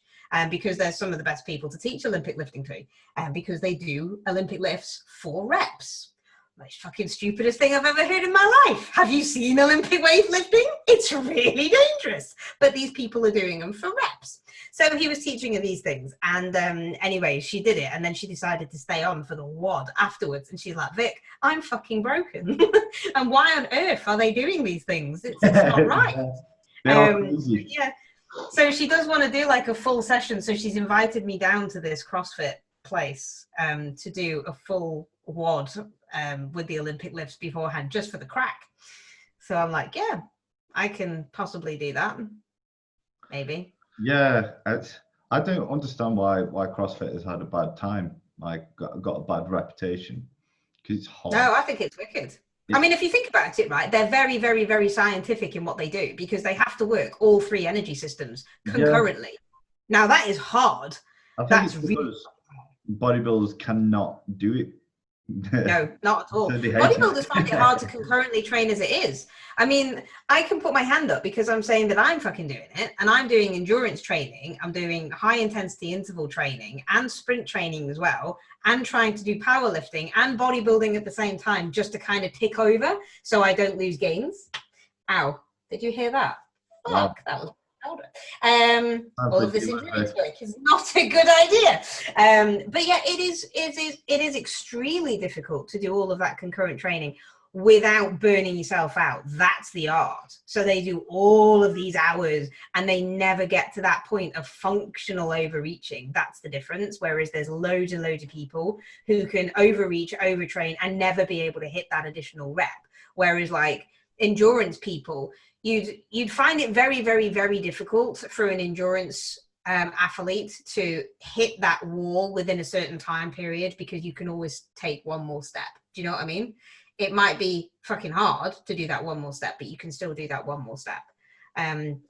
because they're some of the best people to teach Olympic lifting to, because they do Olympic lifts for reps. Most fucking stupidest thing I've ever heard in my life. Have you seen Olympic weightlifting? It's really dangerous, but these people are doing them for reps. So he was teaching her these things, and anyway, she did it, and then she decided to stay on for the WOD afterwards, and she's like, "Vic, I'm fucking broken, and why on earth are they doing these things? It's not right." Yeah. So she does want to do like a full session, so she's invited me down to this CrossFit place to do a full WOD with the Olympic lifts beforehand, just for the crack. So I'm like, yeah, I can possibly do that, maybe. Yeah, I don't understand why CrossFit has had a bad time, like got a bad reputation, because it's hard. No, I think it's wicked. I mean, if you think about it, right, they're very, very, very scientific in what they do, because they have to work all three energy systems concurrently. Yeah. Now that is hard. That's really bodybuilders cannot do it. No, not at all. So bodybuilders find it hard to concurrently train as it is. I mean, I can put my hand up because I'm saying that I'm fucking doing it, and I'm doing endurance training, I'm doing high intensity interval training and sprint training as well, and trying to do powerlifting and bodybuilding at the same time, just to kind of tick over so I don't lose gains. Ow, did you hear that? Fuck, that was older. All of this endurance work is not a good idea. But yeah, it is extremely difficult to do all of that concurrent training without burning yourself out. That's the art. So they do all of these hours and they never get to that point of functional overreaching. That's the difference. Whereas there's loads and loads of people who can overreach, overtrain, and never be able to hit that additional rep. Whereas like endurance people, you'd find it very, very, very difficult for an endurance athlete to hit that wall within a certain time period, because you can always take one more step. Do you know what I mean? It might be fucking hard to do that one more step, but you can still do that one more step.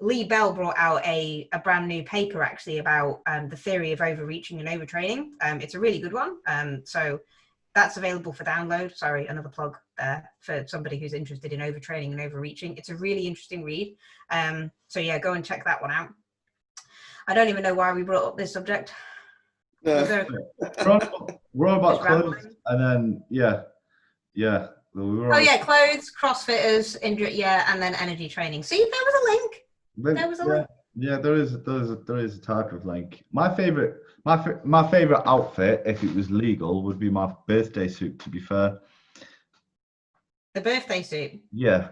Lee Bell brought out a brand new paper actually about the theory of overreaching and overtraining. It's a really good one. So that's available for download. Sorry, another plug there for somebody who's interested in overtraining and overreaching. It's a really interesting read. So yeah, go and check that one out. I don't even know why we brought up this subject. Was there We're on about just clothes, rambling? and then yeah. We were Oh on yeah, clothes, CrossFitters, yeah, and then energy training. See, there was a link. There was a link. Yeah, there is a type of link. My favorite outfit, if it was legal, would be my birthday suit. To be fair, The birthday suit. yeah,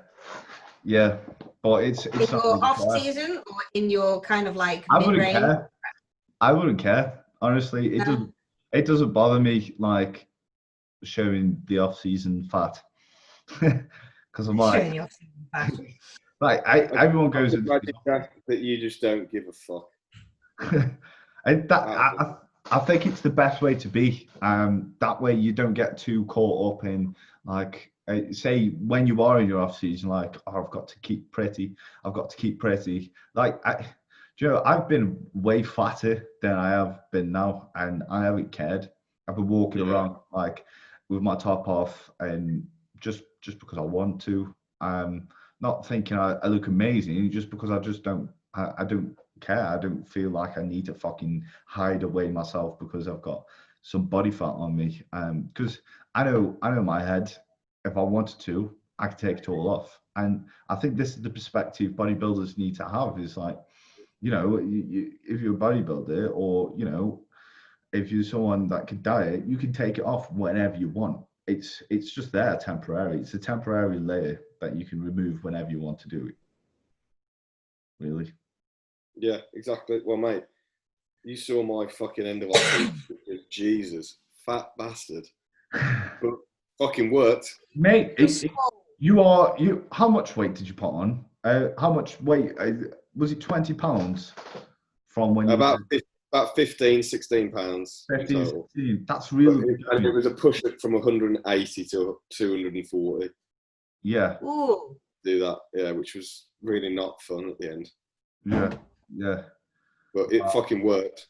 but it's In not your really off fair. season or in your kind of like I mid wouldn't range? care. I wouldn't care. Honestly, it No. doesn't. It doesn't bother me like showing the off-season fat, because I'm Showing like, your season fat. everyone goes into imagine that you just don't give a fuck. and I think it's the best way to be. That way you don't get too caught up in like say when you are in your off season, like oh, I've got to keep pretty. Like do you know, I've been way fatter than I have been now, and I haven't cared. I've been walking around like with my top off, and just because I want to. Not thinking I look amazing, just because I just don't. I don't care. I don't feel like I need to fucking hide away myself because I've got some body fat on me. Because I know in my head, if I wanted to, I could take it all off. And I think this is the perspective bodybuilders need to have. Is like, you know, if you're a bodybuilder, or you know, if you're someone that can diet, you can take it off whenever you want. It's just there temporary. It's a temporary layer that you can remove whenever you want to do it. Really. Yeah, exactly. Well, mate, you saw my fucking end of life. Jesus, fat bastard. But fucking worked. Mate, how much weight did you put on? How much weight? Was it 20 pounds from when about 15, 16 pounds 15, in total. 16? That's really good. And it was a push up from 180 to 240. Yeah. Ooh. Do that, yeah, which was really not fun at the end. Yeah. But it fucking worked.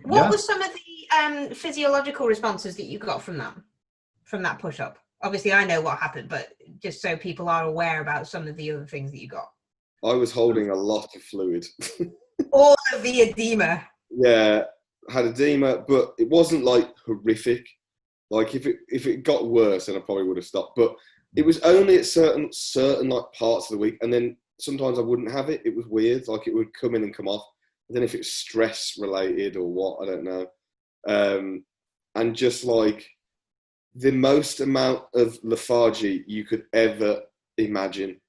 What were some of the physiological responses that you got from that push up? Obviously, I know what happened, but just so people are aware about some of the other things that you got. I was holding a lot of fluid. All of the edema. Yeah, had edema, but it wasn't like horrific. Like if it got worse, then I probably would have stopped. But it was only at certain like parts of the week, and then sometimes I wouldn't have it. It was weird. Like it would come in and come off. I don't know if it's stress related or what. I don't know. And just like the most amount of lethargy you could ever imagine.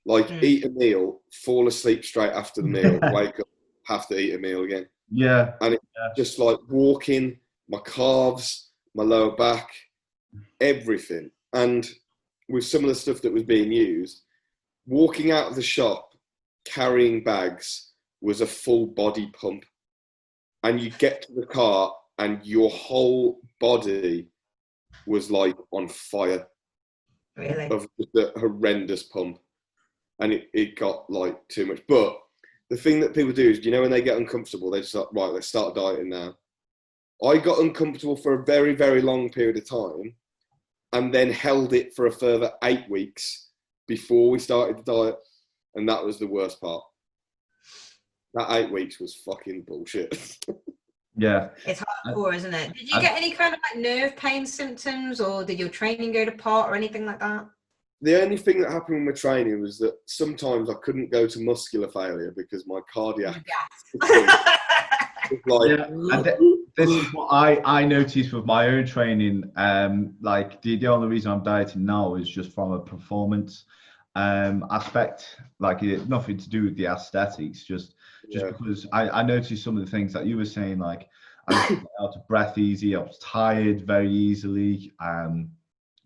Like eat a meal, fall asleep straight after the meal, wake up, have to eat a meal again. Yeah. And it's just like walking, my calves, my lower back, everything. And with some of the stuff that was being used, walking out of the shop, carrying bags was a full body pump. And you get to the car and your whole body was like on fire. Really? Of the horrendous pump. And it got like too much. But the thing that people do is, you know, when they get uncomfortable, they just like, right, let's start dieting now. I got uncomfortable for a very, very long period of time and then held it for a further 8 weeks before we started the diet. And that was the worst part. That 8 weeks was fucking bullshit. Yeah. It's hardcore, isn't it? Did you get any kind of like nerve pain symptoms, or did your training go to pot or anything like that? The only thing that happened with my training was that sometimes I couldn't go to muscular failure because my cardiac was like, this is what I noticed with my own training. Like the only reason I'm dieting now is just from a performance aspect. Like it nothing to do with the aesthetics, just because I noticed some of the things that you were saying. Like I was out of breath easy, I was tired very easily.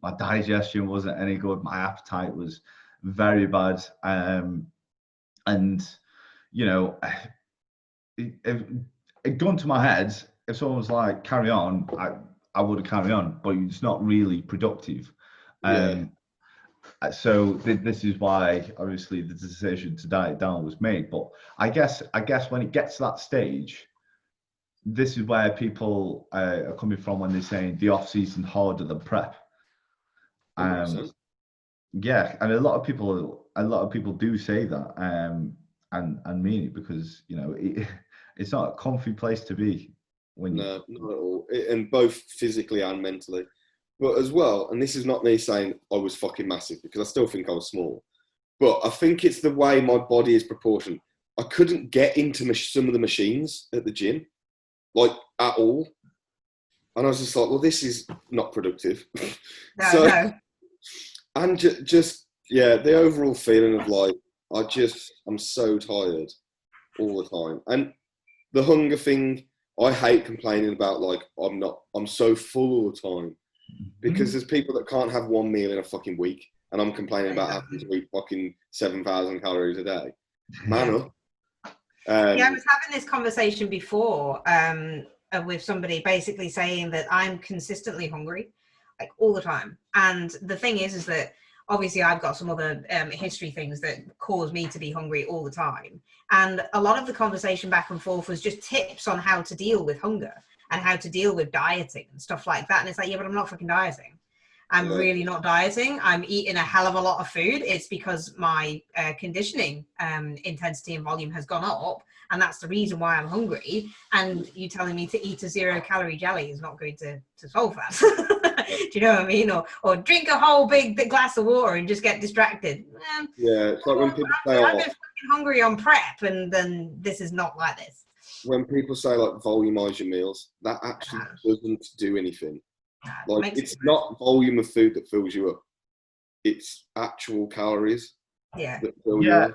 My digestion wasn't any good. My appetite was very bad. And you know, it gone to my head. If someone was like, carry on, I would have carried on, but it's not really productive. So this is why, obviously, the decision to diet down was made. But I guess when it gets to that stage, this is where people are coming from when they're saying the off season harder than prep. Yeah, and a lot of people do say that, and mean it, because you know it's not a comfy place to be. No, not at all. And both physically and mentally. But as well, and this is not me saying I was fucking massive, because I still think I was small. But I think it's the way my body is proportioned. I couldn't get into some of the machines at the gym, like, at all. And I was just like, well, this is not productive. No. And yeah, the overall feeling of like, I'm so tired all the time. And the hunger thing, I hate complaining about, like, I'm so full all the time. Because there's people that can't have one meal in a fucking week. And I'm complaining about having to eat fucking 7,000 calories a day. Man up. I was having this conversation before with somebody basically saying that I'm consistently hungry, like, all the time. And the thing is that obviously I've got some other history things that cause me to be hungry all the time. And a lot of the conversation back and forth was just tips on how to deal with hunger and how to deal with dieting and stuff like that. And it's like, yeah, but I'm not fucking dieting. I'm really not dieting. I'm eating a hell of a lot of food. It's because my conditioning intensity and volume has gone up. And that's the reason why I'm hungry. And you telling me to eat a 0-calorie jelly is not going to solve that. Do you know what I mean? Or drink a whole big glass of water and just get distracted. Yeah, it's like when people say, I'm just fucking hungry on prep, and then this is not like this. When people say, like, volumize your meals, that actually doesn't do anything. Like, it's not volume of food that fills you up. It's actual calories. Yeah. That fill you up.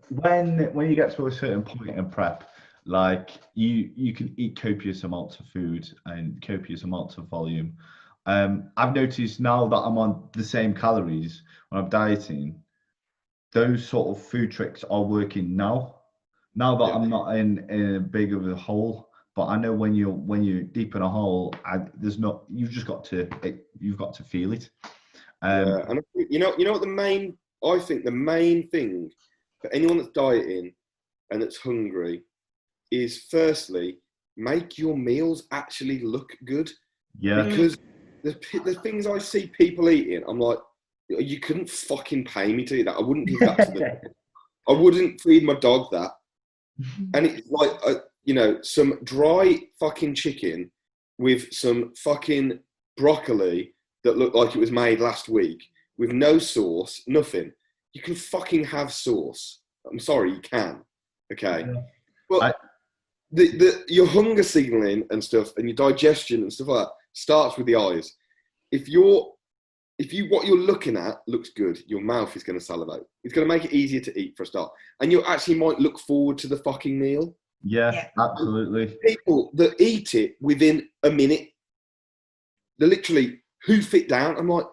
When you get to a certain point in prep, like, you can eat copious amounts of food and copious amounts of volume. I've noticed now that I'm on the same calories when I'm dieting, those sort of food tricks are working now. Now that I'm not in a big of a hole. But I know when you're deep in a hole, you've got to feel it. And you know what I think the main thing for anyone that's dieting and that's hungry is, firstly, make your meals actually look good. Yeah. Because the things I see people eating, I'm like, you couldn't fucking pay me to eat that. I wouldn't give that to them. I wouldn't feed my dog that. And it's like, some dry fucking chicken with some fucking broccoli that looked like it was made last week with no sauce, nothing. You can fucking have sauce. I'm sorry, you can. Okay. But your hunger signaling and stuff and your digestion and stuff like that starts with the eyes. If what you're looking at looks good, your mouth is going to salivate. It's going to make it easier to eat for a start. And you actually might look forward to the fucking meal. Yeah, absolutely. People that eat it within a minute, they literally hoof it down. I'm like,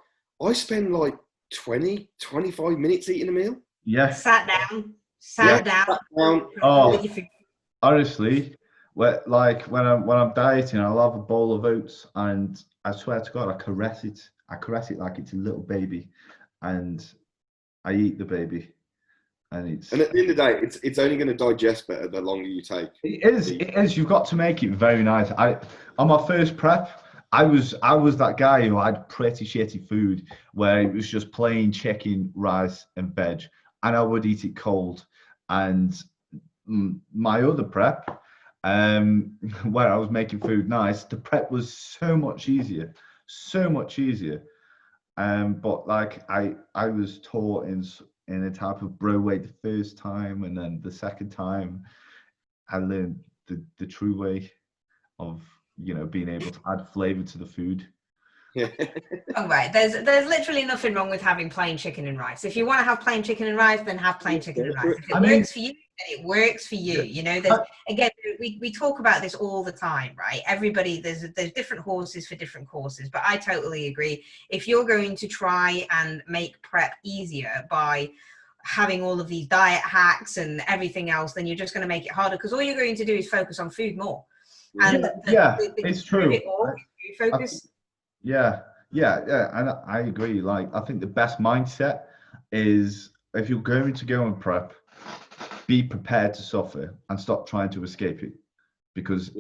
I spend like 20, 25 minutes eating a meal. Yeah. Sat down. Oh, honestly, when I'm dieting, I'll have a bowl of oats, and I swear to God, I caress it like it's a little baby, and I eat the baby. And at the end of the day, it's only going to digest better the longer you take. It is. You've got to make it very nice. On my first prep, I was that guy who had pretty shitty food where it was just plain chicken, rice, and veg, and I would eat it cold. And my other prep, where I was making food nice, the prep was so much easier. But like I was taught in a type of bro way the first time, and then the second time I learned the true way of being able to add flavor to the food. Oh, right. There's literally nothing wrong with having plain chicken and rice. If you want to have plain chicken and rice, then have plain chicken and rice. If it works for you, then it works for you. Again, we talk about this all the time, right? Everybody, there's different horses for different courses, but I totally agree. If you're going to try and make prep easier by having all of these diet hacks and everything else, then you're just going to make it harder, because all you're going to do is focus on food more. And it's true. Focus. Yeah, and I agree. Like, I think the best mindset is, if you're going to go and prep, be prepared to suffer and stop trying to escape it, because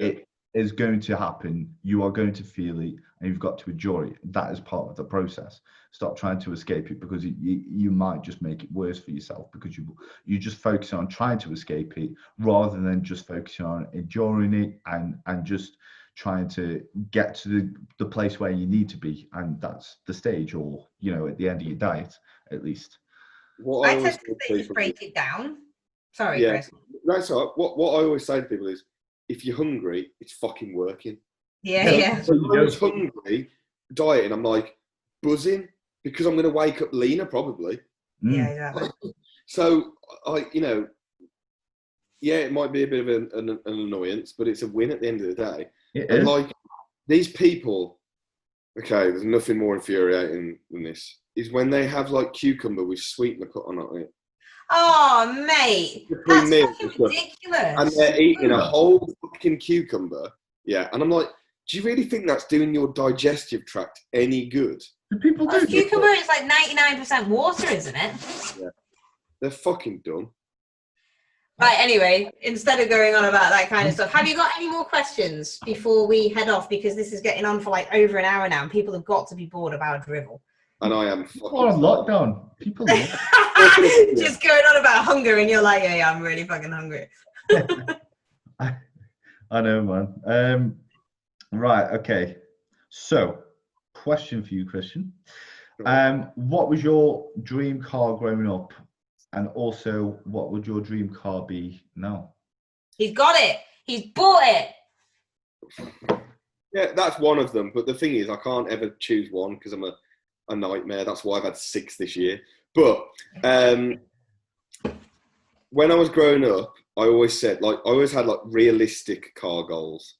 is going to happen. You are going to feel it, and you've got to endure it. That is part of the process. Stop trying to escape it, because you might just make it worse for yourself, because you just focus on trying to escape it rather than just focusing on enduring it and just trying to get to the place where you need to be, and that's the stage, or at the end of your diet at least. I tend to say just break it down. Sorry, yeah, Chris. That's all right. What I always say to people is, if you're hungry, it's fucking working. Yeah. So I was hungry, dieting, I'm like buzzing, because I'm going to wake up leaner probably. Yeah, exactly. So it might be a bit of an annoyance, but it's a win at the end of the day. And like these people, okay, there's nothing more infuriating than this, is when they have like cucumber with sweetener put on it. Oh, mate, that's fucking ridiculous. And they're eating a whole fucking cucumber. Yeah, and I'm like, do you really think that's doing your digestive tract any good? Do people do? Cucumber is like 99% water, isn't it? Yeah, they're fucking dumb. Right, anyway, instead of going on about that kind of stuff, have you got any more questions before we head off? Because this is getting on for like over an hour now, and people have got to be bored of our drivel. And I am fucking on lockdown. People just going on about hunger, and you're like, yeah, I'm really fucking hungry. I know, man. Right, okay. So, question for you, Christian. What was your dream car growing up? And also, what would your dream car be now? He's got it. He's bought it. Yeah, that's one of them. But the thing is, I can't ever choose one because I'm a nightmare. That's why I've had 6 this year. But when I was growing up, I always said, like, I always had like realistic car goals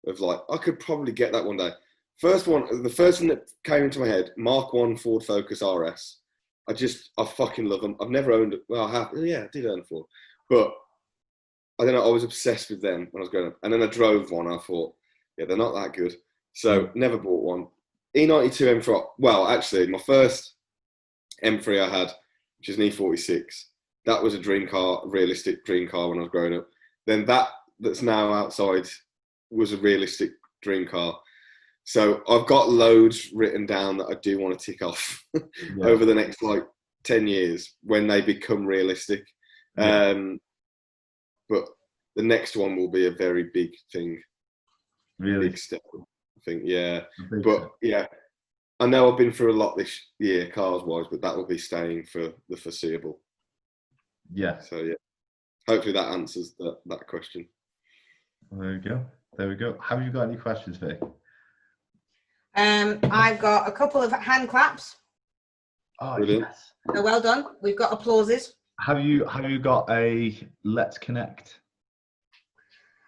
of like, I could probably get that one day. The first one that came into my head, Mark 1 Ford Focus RS. I fucking love them. I've never owned it. Well, I have. Yeah, I did own a Ford. But I don't know, I was obsessed with them when I was growing up. And then I drove one. I thought, yeah, they're not that good. So never bought one. E92 M3. Well, actually, my first M3 I had, which is an E46. That was a dream car, a realistic dream car when I was growing up. Then that's now outside was a realistic dream car. So I've got loads written down that I do want to tick off over the next like 10 years when they become realistic. Yeah. But the next one will be a very big thing. Really? Big step, I think, yeah. But yeah, I know I've been through a lot this year, cars-wise, but that will be staying for the foreseeable. Yeah. So yeah, hopefully that answers that question. There we go. There we go. Have you got any questions, Vic? I've got a couple of hand claps. Oh, brilliant. Yes. So well done. We've got applauses. Have you got a Let's Connect?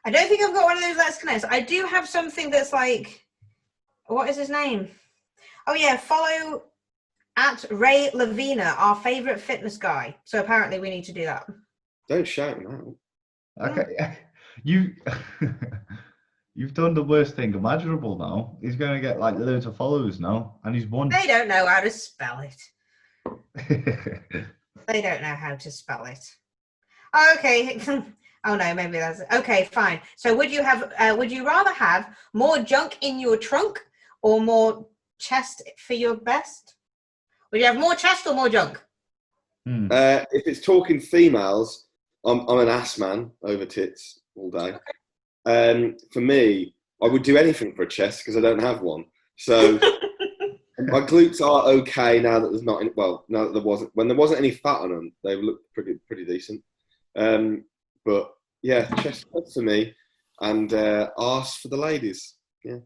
I don't think I've got one of those Let's Connect. I do have something that's like, what is his name? Oh yeah, follow at Ray Lavina, our favorite fitness guy. So apparently we need to do that. Don't shout him out. Okay. You've done the worst thing imaginable now. He's going to get like loads of followers now, and he's won. They don't know how to spell it. They don't know how to spell it. Okay. Oh no, maybe that's it. Okay, fine. So would you rather have more junk in your trunk or more chest for your best? Would you have more chest or more junk? If it's talking females, I'm an ass man over tits all day. Okay. For me, I would do anything for a chest because I don't have one. So my glutes are okay now that there's not any, well, now that when there wasn't any fat on them, they looked pretty decent. But yeah, chest for me and arse for the ladies. Yeah.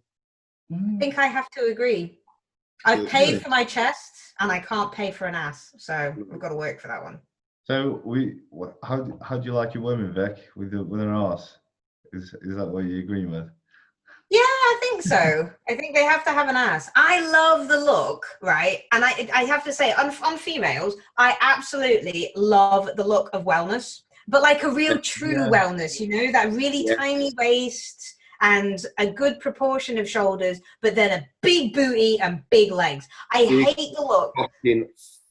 I think I have to agree. I've paid for my chest and I can't pay for an ass, so we've got to work for that one. So how do you like your women, Vic, with an arse? Is that what you agree with? Yeah, I think so. I think they have to have an ass. I love the look, right? And I have to say, on females, I absolutely love the look of wellness, but like a real true wellness, you know, that really tiny waist and a good proportion of shoulders, but then a big booty and big legs. I hate the look. Fucking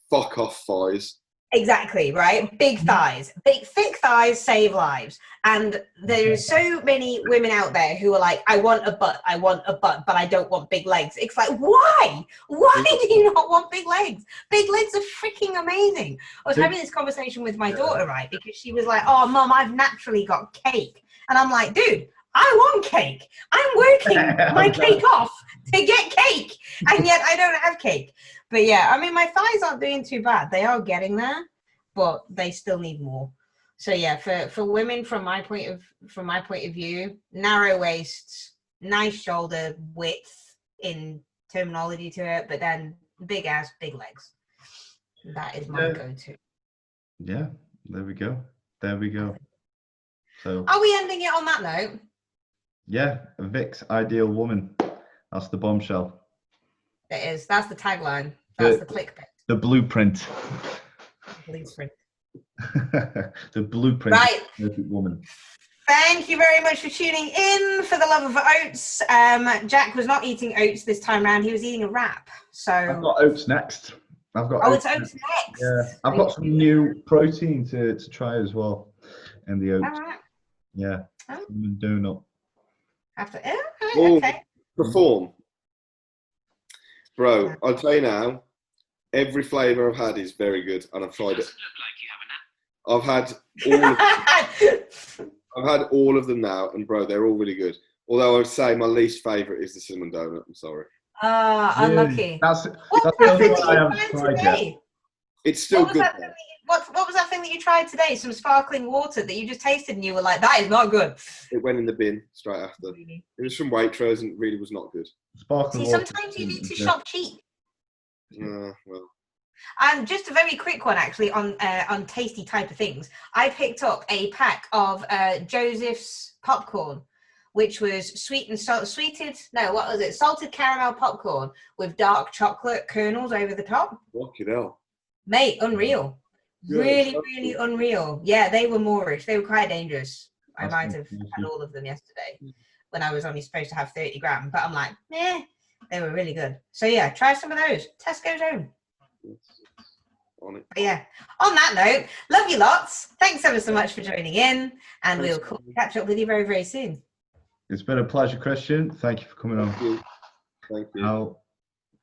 fuck off thighs. Exactly, right? Big thighs. Big, thick thighs save lives. And there's so many women out there who are like, I want a butt, but I don't want big legs. It's like, why? Why do you not want big legs? Big legs are freaking amazing. I was having this conversation with my daughter, right? Because she was like, oh, Mom, I've naturally got cake. And I'm like, dude, I want cake. I'm working my cake off to get cake. And yet I don't have cake. But yeah, I mean, my thighs aren't doing too bad. They are getting there, but they still need more. So yeah, for women, from my point of view, narrow waists, nice shoulder width in terminology to it, but then big ass, big legs. That is my go-to. Yeah, there we go. There we go. So are we ending it on that note? Yeah, Vic's ideal woman. That's the bombshell. It is. That's the tagline. That's the clickbait. The blueprint. Blueprint. The blueprint. Right. Perfect woman. Thank you very much for tuning in. For the love of oats, Jack was not eating oats this time around. He was eating a wrap. So I've got oats next. It's oats next. Yeah, I've got some new protein to try as well, in the oats. All right. Yeah, donut. Okay. Perform, bro. I'll tell you now. Every flavour I've had is very good, and I've tried it. I've had all of them now, and bro, they're all really good. Although I would say my least favourite is the cinnamon donut. I'm sorry. Unlucky. That's the only thing that one I you haven't tried tried today? yet. It's still good. What was that thing that you tried today? Some sparkling water that you just tasted and you were like, that is not good. It went in the bin straight after. Really? It was from Waitrose and it really was not good. Sparkling See, water. sometimes you need to shop cheap. Well. And just a very quick one, actually, on tasty type of things. I picked up a pack of Joseph's popcorn, which was salted caramel popcorn with dark chocolate kernels over the top. Fucking hell. Mate, unreal. Yeah, really unreal. Yeah, they were Moorish. They were quite dangerous. I might have That's had all of them yesterday when I was only supposed to have 30 grams. But I'm like, they were really good. So yeah, try some of those. Tesco's own. On it. But yeah, on that note, love you lots. Thanks ever so much for joining in. And we'll catch up with you very, very soon. It's been a pleasure, Christian. Thank you for coming on. Thank you. I'll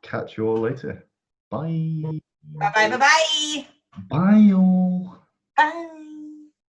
catch you all later. Bye. Bye. Bye all. Bye.